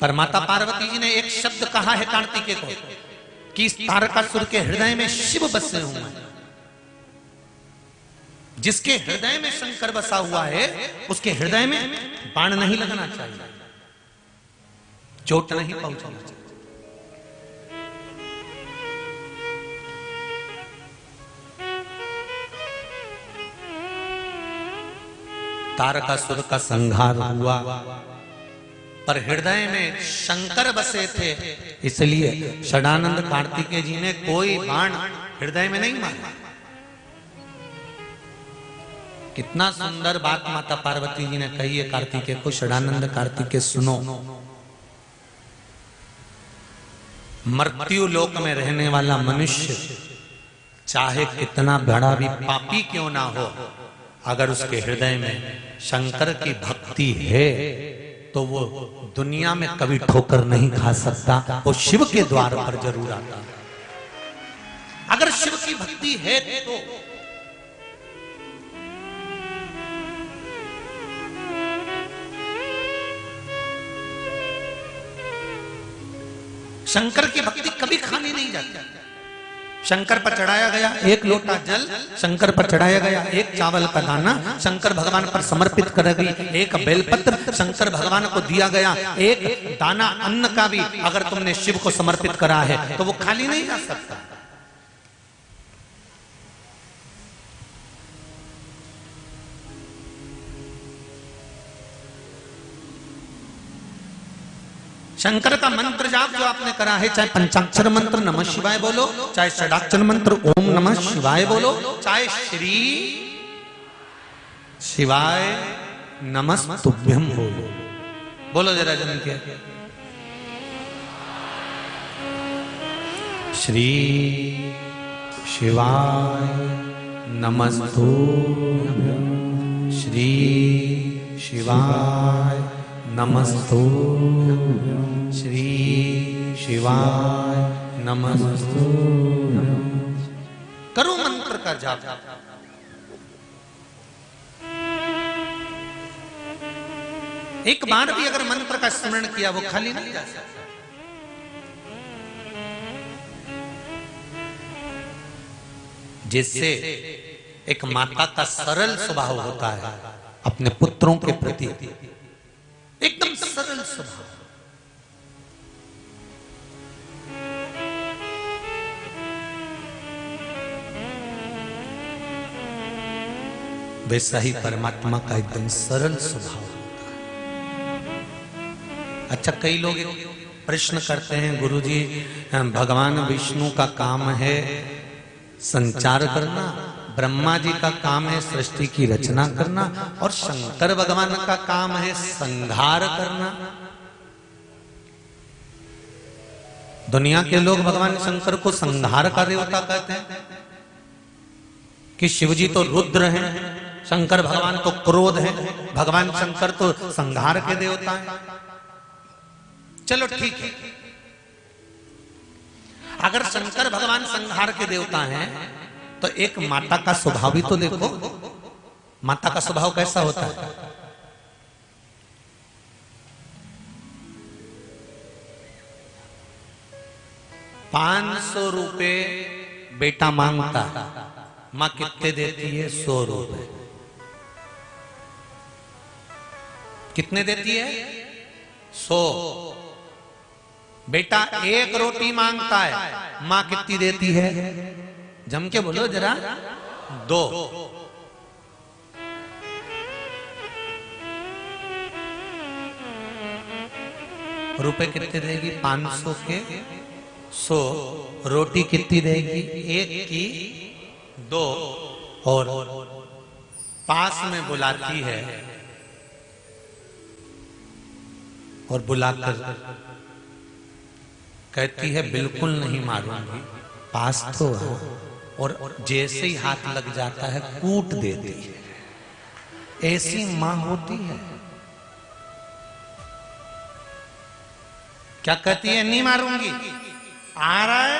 पर माता पार्वती जी ने एक शब्द कहा है कार्तिकेय को कि इस तारकासुर के हृदय में शिव बसे हुए हैं। जिसके हृदय में शंकर बसा हुआ है, उसके हृदय में बाण नहीं लगना चाहिए, चोट नहीं पहुंचना चाहिए। तारकासुर का संहार हुआ, पर हृदय में शंकर बसे थे, इसलिए षडानंद कार्तिकेय जी ने कोई बाण हृदय में नहीं मारा। कितना सुंदर बात माता पार्वती जी ने कही है कार्तिकेय को, षडानंद कार्तिकेय सुनो, मृत्यु लोक में रहने वाला मनुष्य चाहे कितना बड़ा भी पापी क्यों ना हो, अगर उसके हृदय में शंकर की भक्ति है तो वो दुनिया में कभी ठोकर नहीं खा सकता, वो शिव के द्वार पर जरूर आता। अगर शिव की भक्ति है तो शंकर की भक्ति कभी खाने नहीं जाती। शंकर पर चढ़ाया गया एक लोटा जल, शंकर पर चढ़ाया गया एक चावल का दाना, शंकर भगवान पर समर्पित कर गई एक बेलपत्र, शंकर भगवान को दिया गया एक दाना अन्न का भी अगर तुमने शिव को समर्पित करा है तो वो खाली नहीं जा सकता। शंकर का मंत्र जाप जो आपने करा है, चाहे पंचाक्षर मंत्र नमः शिवाय बोलो, चाहे षडाक्षर मंत्र ओम नमः शिवाय बोलो, चाहे श्री शिवाय नमस्तुभ्यम बोलो। बोलो जरा जन के श्री शिवाय नमस्तुभ्यम, श्री शिवाय नमस्तुभ्यम, श्री शिवाय नमस्तुभ्यम। करो मंत्र का जाप। एक बार भी अगर मंत्र का स्मरण किया वो खाली नहीं जा सकता। जिससे एक माता का सरल स्वभाव होता है अपने पुत्रों के प्रति, एकदम सरल स्वभाव। वैसा ही परमात्मा का एकदम सरल स्वभाव होता है। अच्छा, कई लोग प्रश्न करते हैं, गुरुजी भगवान विष्णु का काम है संचार करना, ब्रह्मा जी का काम है सृष्टि की रचना करना, और शंकर भगवान का काम है संहार करना। दुनिया के लोग भगवान शंकर को संहार का देवता कहते हैं कि शिवजी तो रुद्र हैं, शंकर भगवान तो क्रोध है, भगवान शंकर तो संहार के देवता हैं। चलो ठीक है, अगर शंकर भगवान संहार के देवता हैं तो एक माता का स्वभाव भी तो देखो। माता का स्वभाव कैसा होता है? 500 रुपए बेटा मांगता, मां कितने देती है? 100 रुपए। कितने देती है? 100। बेटा 1 रोटी मांगता है, मां कितनी देती है? जम के बोलो जरा, 2। रुपए कितने देगी? 500 के 100। रोटी कितनी देगी? 1 की 2। और पास में बुलाती है और बुलाकर कहती है बिल्कुल नहीं मारूंगी, पास तो है। और जैसे ही हाथ लग जाता है कूट देती है। ऐसी मां होती है। क्या कहती है? नहीं मारूंगी। आ रहा है,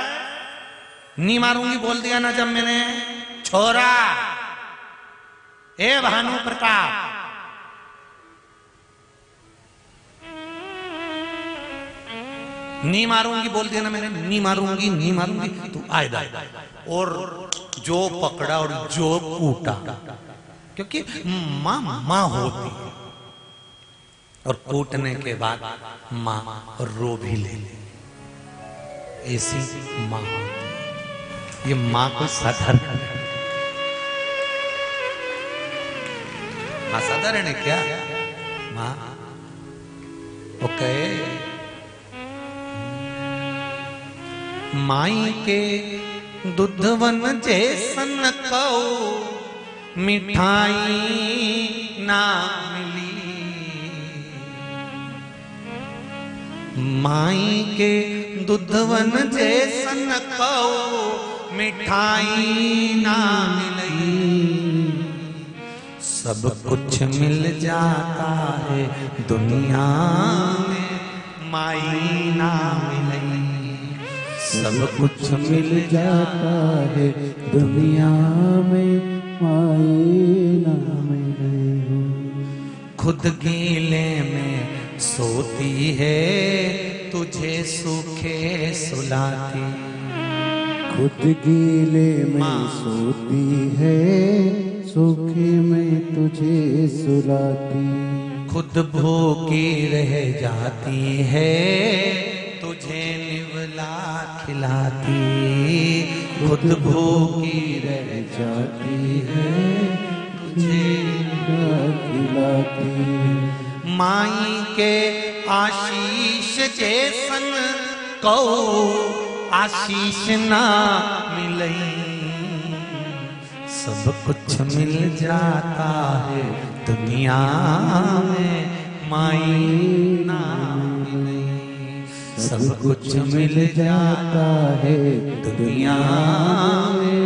नहीं मारूंगी बोल दिया ना जब मैंने। छोरा, ए भानु प्रताप, नहीं मारूंगी बोल दिया ना मैंने, नहीं मारूंगी, नहीं मारूंगी, तू आए दा। और जो पकड़ा और जो कूटा, क्योंकि मां मां होती है। और कूटने के बाद मां रो भी ले, ऐसी मां होती है। ये मां को साधारण, मां साधारण है क्या? मां ओके। माई के दूधवन जैसन कौ मिठाई ना मिली, माई के दूधवन जैसन कौ मिठाई ना मिली। सब कुछ मिल जाता है दुनिया में, माई ना मिली। सब कुछ मिल जाता है दुनिया में, माई ना मिले। खुद गीले में सोती है, तुझे सूखे सुलाती। खुद गीले में सोती है, सूखे में तुझे सुलाती। खुद भूखी रह जाती है, तुझे निवला खिलाती। खुद भूखी रह जाती है, तुझे खिलाती। माई के आशीष जैसन को आशीष ना मिलई। सब कुछ मिल जाता है दुनिया में माई ना मिलई। सब कुछ मिल जाता है दुनिया में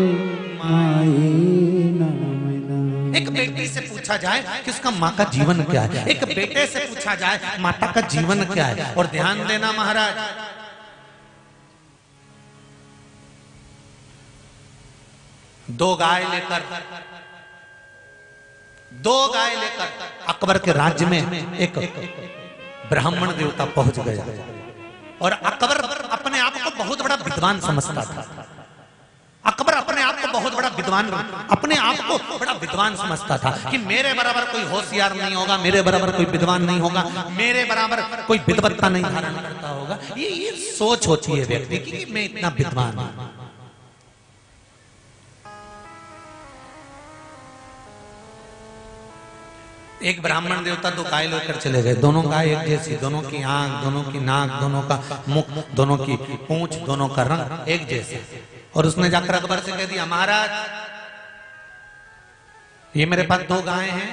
माई ना मिलई। एक बेटी से पूछा जाए कि उसका माँ का जीवन क्या है, एक बेटे से पूछा जाए माता का जीवन क्या है। और ध्यान देना महाराज, दो गाय लेकर अकबर के राज्य में एक ब्राह्मण देवता पहुंच गया। और अकबर अपने आप को बहुत बड़ा विद्वान समझता था। अकबर अपने आप को बहुत बड़ा विद्वान, अपने आप को बड़ा विद्वान समझता था कि मेरे बराबर कोई होशियार नहीं होगा, मेरे बराबर कोई विद्वान नहीं होगा, मेरे बराबर कोई विद्वत्ता नहीं धारण करता होगा। ये सोच होती है व्यक्ति की कि मैं इतना विद्वान हूं। एक ब्राह्मण देवता दो गाय लेकर चले गए। दोनों गाय एक जैसी, दोनों की आंख, दोनों की नाक, दोनों का मुख, दोनों की पूंछ, दोनों का रंग एक जैसा। और उसने जाकर अकबर से कह दिया, महाराज ये मेरे पास दो गाय हैं,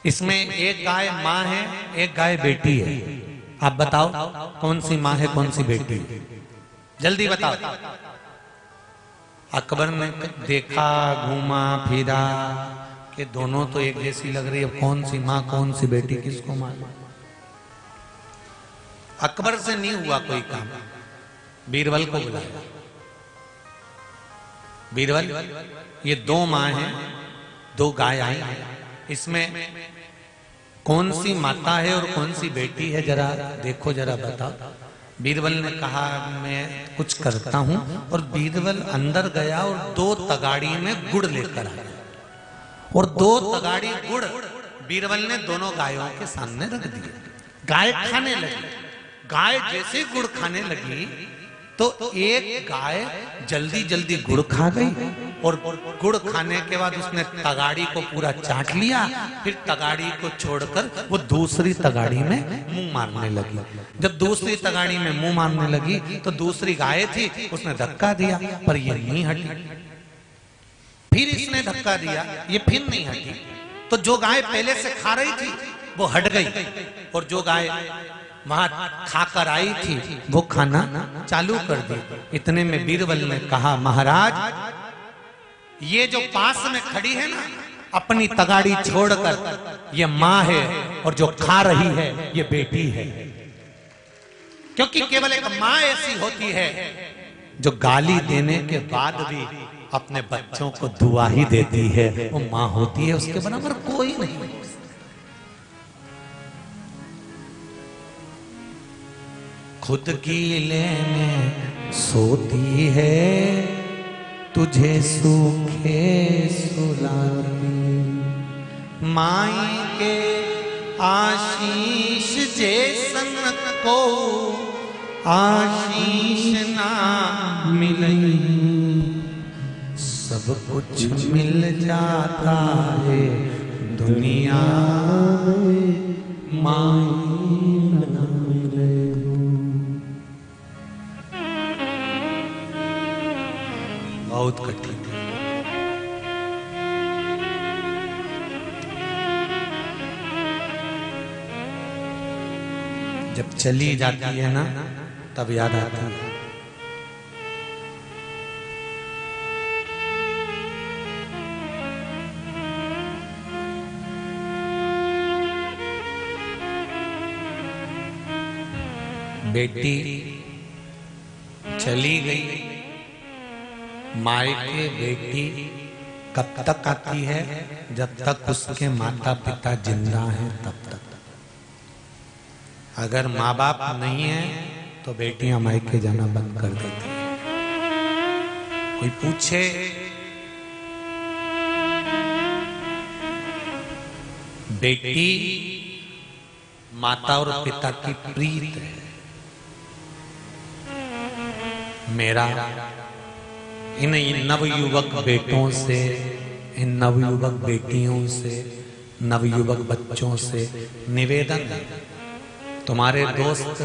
इसमें एक गाय माँ है, एक गाय बेटी है। आप बताओ कौन सी माँ है, कौन सी बेटी है, जल्दी बताओ। अकबर ने देखा, घूमा फिरा कि दोनों तो एक जैसी लग रही है, कौन सी माँ कौन सी बेटी किसको मालूम। अकबर से नहीं हुआ कोई काम, बीरबल को बुलाया। बीरबल, ये दो माँ हैं, दो गाय आई, इसमें कौन सी माता है और कौन सी बेटी है, जरा देखो, जरा बताओ। बीरबल ने कहा मैं कुछ करता हूं। और बीरबल अंदर गया और दो तगाड़ी में गुड़ लेकर आया। और दो तगाड़ी गुड़ बीरबल ने दोनों गायों के सामने रख दिए। गाय खाने लगी। गाय जैसे गुड़ खाने लगी तो एक गाय जल्दी जल्दी गुड़ खा गई। और गुड़ खाने के बाद उसने तगाड़ी को पूरा चाट लिया। फिर तगाड़ी को छोड़कर वो दूसरी तगाड़ी में मुंह मारने लगी। जब दूसरी तगाड़ी में मुंह मारने लगी तो दूसरी गाय थी, उसने धक्का दिया पर ये नहीं हटी। फिर इसने धक्का दिया, ये फिर नहीं हटी। तो जो गाय पहले से खा रही थी वो हट गई, और जो गाय वहां खाकर आई थी वो खाना चालू कर दी। इतने में बीरबल ने कहा, महाराज ये जो पास में खड़ी है ना, अपनी तगाड़ी छोड़कर ये माँ है, और जो खा रही है ये बेटी है। क्योंकि केवल एक माँ ऐसी होती है जो गाली देने के बाद भी अपने बच्चों को दुआ ही देती है, वो माँ होती है, उसके बराबर कोई नहीं। खुद गीले में सोती है, तुझे सूखे सुलाती। माई के आशीष जैसन को आशीष ना मिलई। सब कुछ मिल जाता है दुनिया में माई ना मिले। बहुत कठिन है। जब चली जाती है ना तब याद आती है। बेटी चली गई, मायके बेटी कब तक आती है? जब तक उसके माता पिता जिंदा हैं तब तक। अगर माँ बाप नहीं है तो बेटियां मायके जाना बंद कर देती हैं। कोई पूछे बेटी माता और पिता की प्रीत है। मेरा इन नवयुवक बेटों से, इन नवयुवक बेटियों से, नवयुवक बच्चों से निवेदन है तुम्हारे दोस्त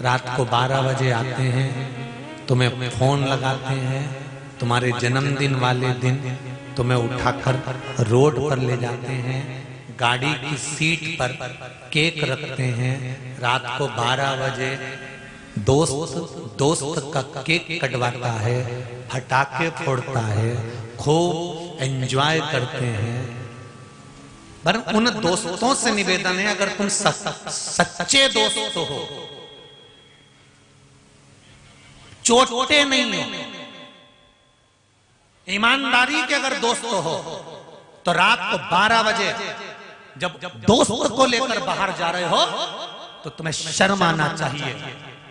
रात को 12 बजे आते हैं, तुम्हें फोन लगाते हैं, तुम्हारे जन्मदिन वाले दिन तुम्हें उठाकर रोड पर ले जाते हैं, गाड़ी की सीट पर केक रखते हैं, रात को 12 बजे दोस्त का केक कटवाता है, फटाके फोड़ता है, खूब एंजॉय करते हैं। पर उन दोस्तों से निवेदन है, अगर तुम सच्चे दोस्त हो, चोटे नहीं हो, ईमानदारी के अगर दोस्त हो, तो रात को 12 बजे जब दोस्त को लेकर बाहर जा रहे हो तो तुम्हें शर्म आना चाहिए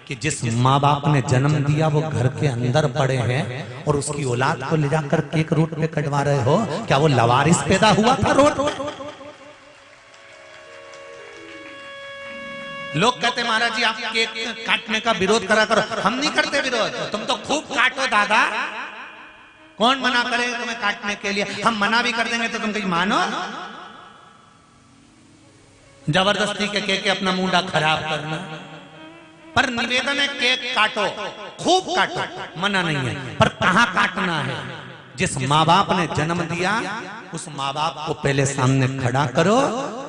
कि जिस माँ बाप ने जन्म दिया वो घर के अंदर पड़े हैं और उसकी औलाद को ले जाकर केक रोड पे कटवा रहे हो। क्या वो लवारिस पैदा हुआ था रोड? लोग कहते महाराज जी आप केक काटने का विरोध करा करो। हम नहीं करते विरोध, तुम तो खूब काटो दादा, कौन मना करेगा तुम्हें काटने के लिए? हम मना भी कर देंगे तो तुम कहीं मानो? जबरदस्ती के केक अपना मुंडा खराब करना। पर निवेदन है केक काटो, खूब काटो, मना नहीं है, पर कहां काटना है? जिस माँ बाप ने जन्म दिया उस माँ बाप को पहले सामने खड़ा करो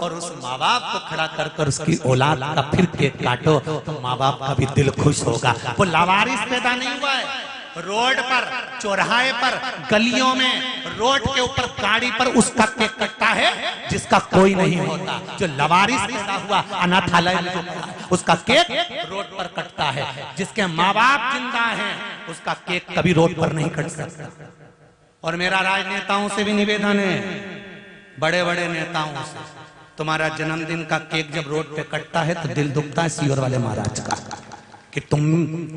और उस माँ बाप को खड़ा कर कर उसकी औलाद का फिर केक काटो, तो माँ बाप का भी दिल खुश होगा। वो लावारिस पैदा नहीं हुआ है। रोड पर, चौराहे पर, गलियों में, रोड के ऊपर, गाड़ी पर उसका केक कटता है जिसका कोई नहीं होता। जो लवारिस पैदा हुआ अनाथालय में जो पड़ा है उसका केक रोड पर कटता है। जिसके माँ बाप जिंदा हैं उसका केक कभी रोड पर नहीं कट सकता। और मेरा राजनेताओं से भी निवेदन है, बड़े बड़े नेताओं से, तुम्हारा जन्मदिन का केक जब रोड पे कटता है तो दिल दुखता है सीवर वाले महाराज का कि तुम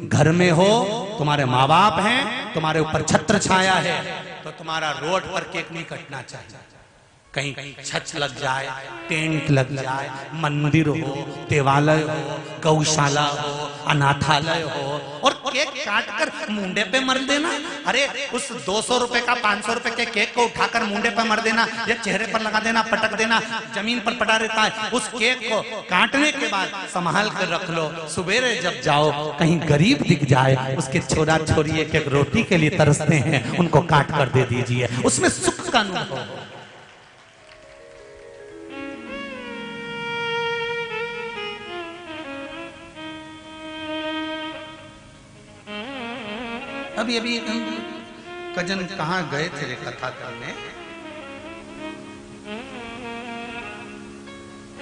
घर में हो, तुम्हारे माँ बाप हैं, तुम्हारे ऊपर छत्र छाया है, तो तुम्हारा रोड पर केक नहीं कटना चाहिए। कहीं छत लग जाए, टेंट लग जाए, मंदिर हो, देवालय हो, गौशाला हो, अनाथालय हो, और केक काटकर मुंडे पे मर देना। अरे उस 200 रुपए का 500 रुपए के केक को उठाकर मुंडे पे मर देना या चेहरे पर लगा देना, पटक देना, जमीन पर पड़ा रहता है। उस केक को काटने के बाद संभाल कर रख लो, सुबेरे जब जाओ कहीं गरीब दिख जाए, उसके छोरा छोरी एक रोटी के लिए तरसते हैं, उनको काट कर दे दीजिए, उसमें सुख का अनुभव। अभी अभी कजन कहाँ गए थे कथा करने,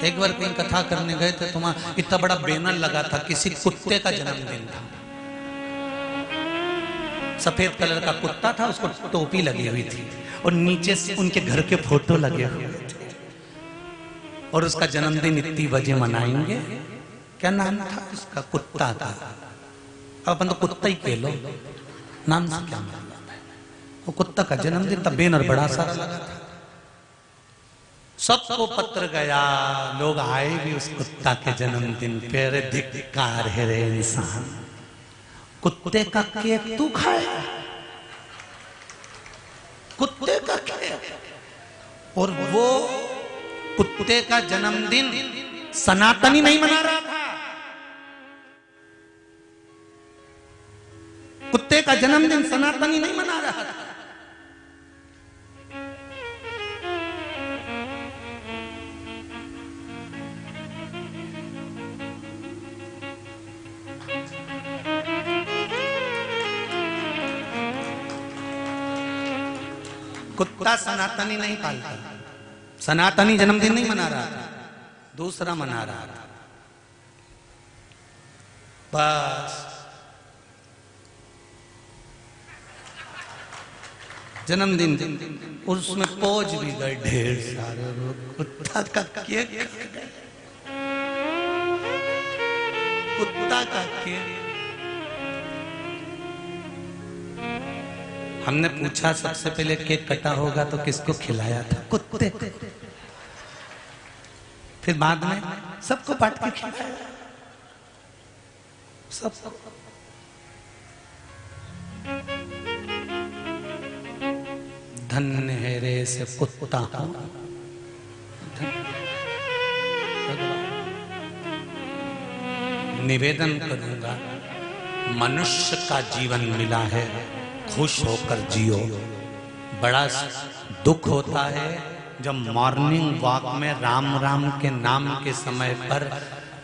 एक बार कहीं कथा करने गए थे, तुम्हारा इतना बड़ा बैनर लगा था, किसी कुत्ते का जन्मदिन था, सफेद कलर का कुत्ता था, उसको टोपी लगी हुई थी और नीचे से उनके घर के फोटो लगे हुए थे और उसका जन्मदिन इतनी बजे मनाएंगे। क्या नाम था उसका? कुत्ता था। अब अपन तो कुत्ता ही कह लो, नाम से क्या मतलब है? वो कुत्ता का जन्मदिन था, बैनर बड़ा सारा लगा था, सबको पत्र गया, लोग आए भी उस कुत्ता के जन्मदिन पे। अरे धिक्कार है रे इंसान, कुत्ते का केक तू खाए? कुत्ते का केक? और वो कुत्ते का जन्मदिन सनातनी नहीं मना रहा था, कुत्ते का जन्मदिन सनातनी नहीं मना रहा था। कुत्ता सनातनी नहीं पालता, सनातनी जन्मदिन नहीं मना रहा था, दूसरा मना रहा था। बस जन्मदिन उसमें पहुंच भी गए ढेर सारे लोग, कुत्ता का केक, कुत्ता का केक। हमने पूछा सबसे पहले केक कटा होगा तो किसको खिलाया था? कुत्ते। फिर बाद में सबको बांट के खिलाया, सब। धन्य है रे से कुत्ता हूं। निवेदन करूंगा, मनुष्य का जीवन मिला है, खुश होकर जियो। बड़ा दुख होता है जब मॉर्निंग वॉक में राम राम के नाम के समय पर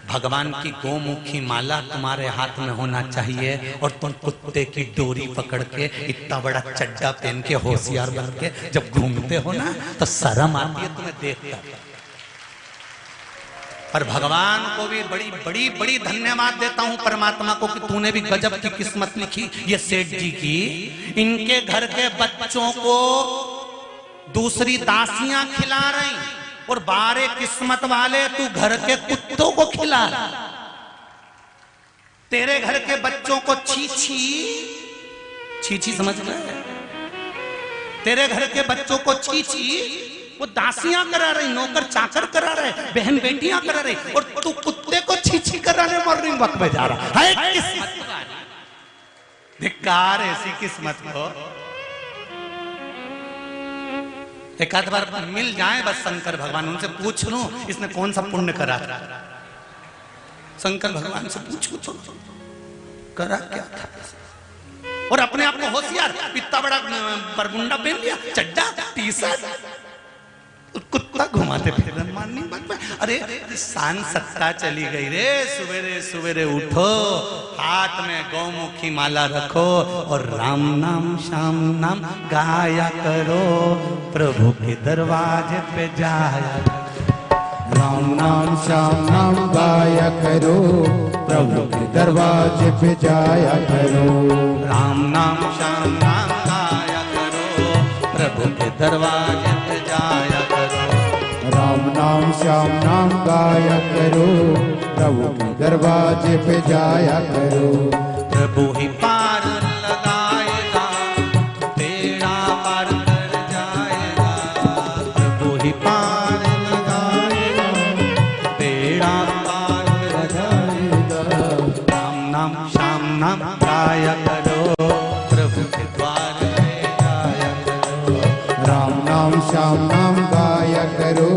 भगवान की गोमुखी माला तुम्हारे हाथ में होना चाहिए और तुम कुत्ते की डोरी पकड़ के इतना बड़ा चड्डा पहन के होशियार बन के जब घूमते हो ना तो शर्म आती है तुम्हें देखकर। पर भगवान को भी बड़ी बड़ी बड़ी धन्यवाद देता हूं परमात्मा को कि तूने भी गजब की किस्मत लिखी ये सेठ जी की। इनके घर के बच्चों को दूसरी दासियां खिला रही और बारे किस्मत वाले तू घर के कुत्तों को खिला। तेरे घर के बच्चों को छीछी छीछी समझ गए? तेरे घर के बच्चों को छीछी वो दासियां करा रही, नौकर चाकर करा रहे, बहन बेटियां करा रही और तू कुत्ते को छीछी कराने मॉर्निंग वॉक में जा रहा है। किस्मत धिक्कार ऐसी किस्मत को। एक आध बार मिल जाए बस शंकर भगवान, उनसे पूछ लूं इसने कौन सा पुण्य करा था। शंकर भगवान से पूछूं तो करा क्या था। और अपने आप को होशियार, इतना बड़ा बरमुंडा पहन लिया, चड्डा टी शर्ट, कुत्ता घुमाते फिर माननी बात में। अरे शान सत्ता चली गई रे। सवेरे सवेरे उठो, हाथ में गौमुखी माला रखो और राम नाम श्याम नाम गाया करो, प्रभु के दरवाजे पे जाया। राम नाम श्याम नाम गाया करो, प्रभु के दरवाजे पे जाया करो। राम नाम श्याम नाम गाया करो, प्रभु के दरवाजे पे जाया करो। राम नाम श्याम नाम गाया करो, प्रभु के दरवाजे पे जाया करो। प्रभु ही पार लगाएगा, तेरा पार कर जाएगा। प्रभु ही पार लगाएगा, तेरा पार कर जाएगा। राम नाम श्याम नाम गाया करो, प्रभु के द्वार पे जाया करो। राम नाम श्याम नाम गाया करो,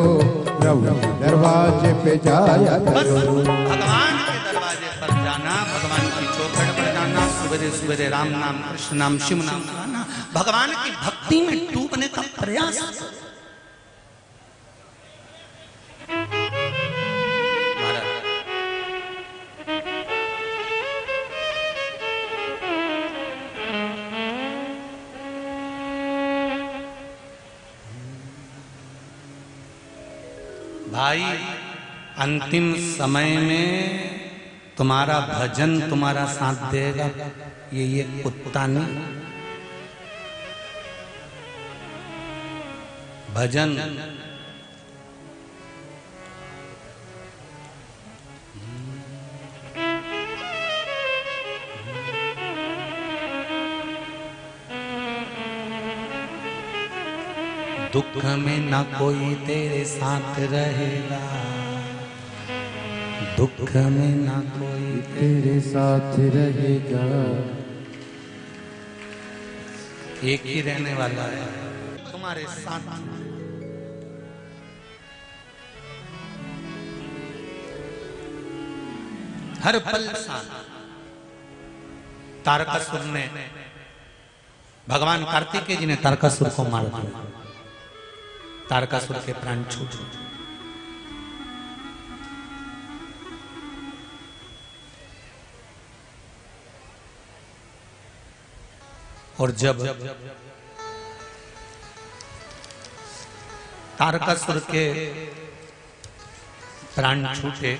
प्रभु के दरवाजे पे जाया बस करो। भगवान के दरवाजे पर जाना, भगवान की चौखट पर जाना, सवेरे सवेरे राम नाम कृष्ण नाम शिव नाम गाना, भगवान की भक्ति में डूबने का प्रयास। भाई अंतिम समय में तुम्हारा भजन तुम्हारा साथ देगा, ये कुत्ता नहीं। भजन दुख में ना कोई तेरे साथ रहेगा, दुख में ना कोई तेरे साथ रहेगा। एक ही रहने वाला है तुम्हारे साथ। हर पल साथ। तारकासुर ने, भगवान कार्तिकेय जी ने तारकासुर को मार दिया, तारकासुर के प्राण छूट। और जब तारकासुर के प्राण छूटे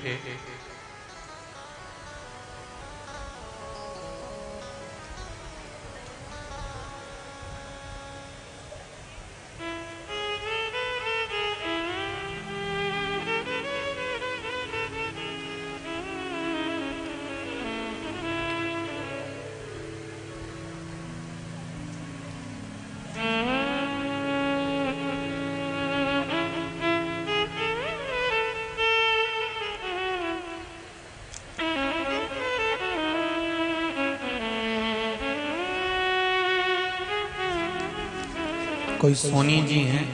कोई सोनी जी हैं,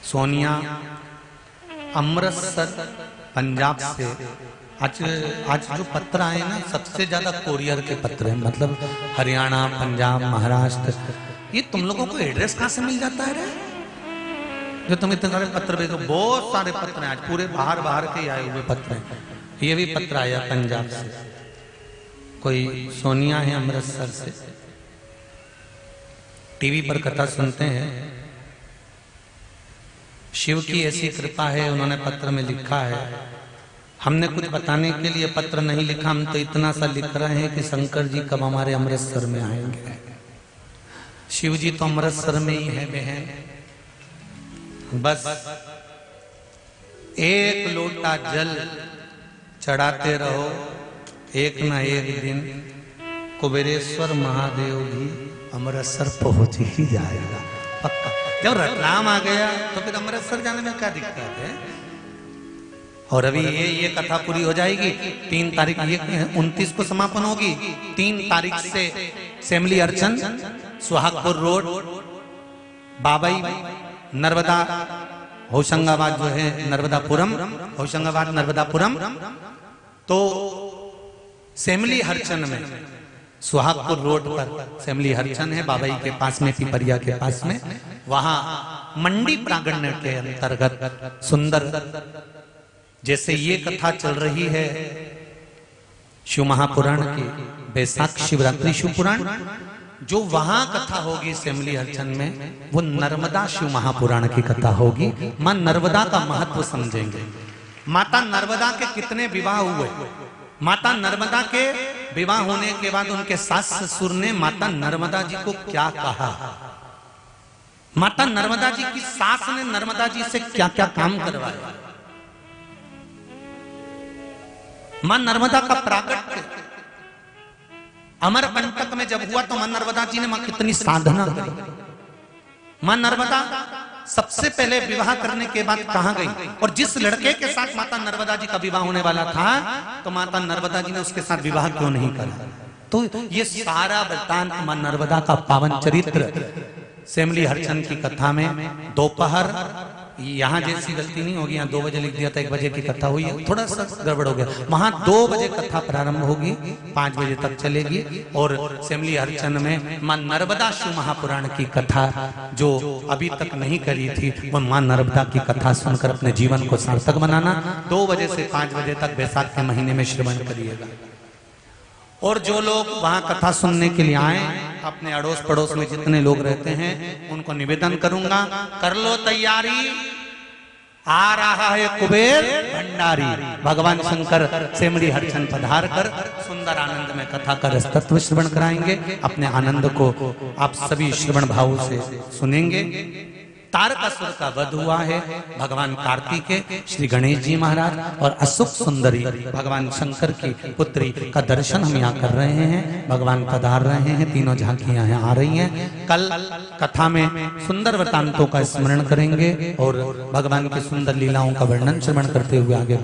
सोनिया अमृतसर पंजाब से आज आज जो पत्र आए ना, सबसे ज्यादा कोरियर के पत्र हैं, मतलब हरियाणा, पंजाब, महाराष्ट्र। ये तुम लोगों को एड्रेस कहाँ से मिल जाता है रे? जो तुम इतने सारे पत्र भेजो, बहुत सारे पत्र हैं आज, पूरे बाहर बाहर के आए हुए पत्र हैं। ये भी पत्र आया पंजाब से, कोई सोनिया है अमृतसर से, टीवी पर कथा सुनते हैं। शिव की ऐसी कृपा है, उन्होंने पत्र में लिखा है। हमने कुछ बताने के लिए पत्र नहीं लिखा, हम तो इतना सा लिख रहे हैं कि शंकर जी कब हमारे अमृतसर में आएंगे। शिव जी तो अमृतसर में ही है बहन, बस एक लोटा जल चढ़ाते रहो, एक ना एक दिन कुबेरेश्वर महादेव भी अमृतसर पहुंच ही जाएगा पक्का। जब रतलाम आ गया तो फिर अमृतसर जाने में क्या दिक्कत है? और अभी ये कथा पूरी हो जाएगी। 3 तारीख, ये 29 को समापन होगी। 3 तारीख से सेमली अर्चन, सुहागपुर रोड, बाबई, नर्मदा, होशंगाबाद जो है नर्मदापुरम, होशंगाबाद नर्मदापुरम। तो सेमली हरचन में, सुहागपुर रोड पर सेमली हरचन है, बाबई के पास में, पिपरिया के पास में। वहां मंडी प्रांगण के अंतर्गत सुंदर, जैसे ये कथा चल रही है शिव महापुराण की, बैसाख शिवरात्रि शिव पुराण, जो वहां कथा होगी सेमली हरचन में, वो नर्मदा शिव महापुराण की कथा होगी। मां नर्मदा का महत्व समझेंगे। माता नर्मदा के कितने विवाह हुए, माता नर्मदा के विवाह होने के बाद उनके सास ससुर ने माता नर्मदा जी को क्या कहा, माता नर्मदा जी की सास ने नर्मदा जी से क्या क्या काम करवाया। मां नर्मदा का प्राकट्य अमरकंटक में जब हुआ तो मां नर्मदा जी ने मां कितनी साधना करी। मां नर्मदा सबसे पहले विवाह करने के बाद कहां गई, और जिस लड़के के साथ माता नर्मदा जी का विवाह होने वाला था, तो माता नर्मदा जी ने उसके साथ विवाह क्यों नहीं करा? तो ये सारा वृत्तांत मां नर्मदा का पावन चरित्र सेमली हरचन की कथा में दोपहर, यहाँ जैसी गलती नहीं होगी, यहाँ 2 बजे लिख दिया था, 1 बजे की कथा हुई है, थोड़ा सा गड़बड़ हो गया। वहां 2 बजे कथा प्रारंभ होगी, 5 बजे तक चलेगी। और सेमली हरचन में मां नर्मदा शिव महापुराण की कथा, जो अभी तक नहीं करी थी, वो मां नर्मदा की कथा सुनकर अपने जीवन को सार्थक बनाना। 2 बजे से 5 बजे तक बैसाख के महीने में श्रवण करिएगा। और जो लोग वहां कथा सुनने के लिए आए, अपने अड़ोस पड़ोस में जितने लोग रहते हैं, उनको निवेदन करूंगा, कर लो तैयारी, आ रहा है कुबेर भंडारी। भगवान शंकर सेमली हरचन पधार कर सुंदर आनंद में कथा का रसतत्व श्रवण कराएंगे। अपने आनंद को आप सभी श्रवण भाव से सुनेंगे। तारकासुर का वध हुआ है, भगवान कार्तिकेय, श्री गणेश जी महाराज और अशुक सुंदरी भगवान शंकर की पुत्री का दर्शन हम यहाँ कर रहे हैं। भगवान पधार रहे हैं, तीनों झांकियां यहाँ आ रही हैं। कल कथा में सुंदर वृतांतों का स्मरण करेंगे और भगवान की सुंदर लीलाओं का वर्णन श्रवण करते हुए आगे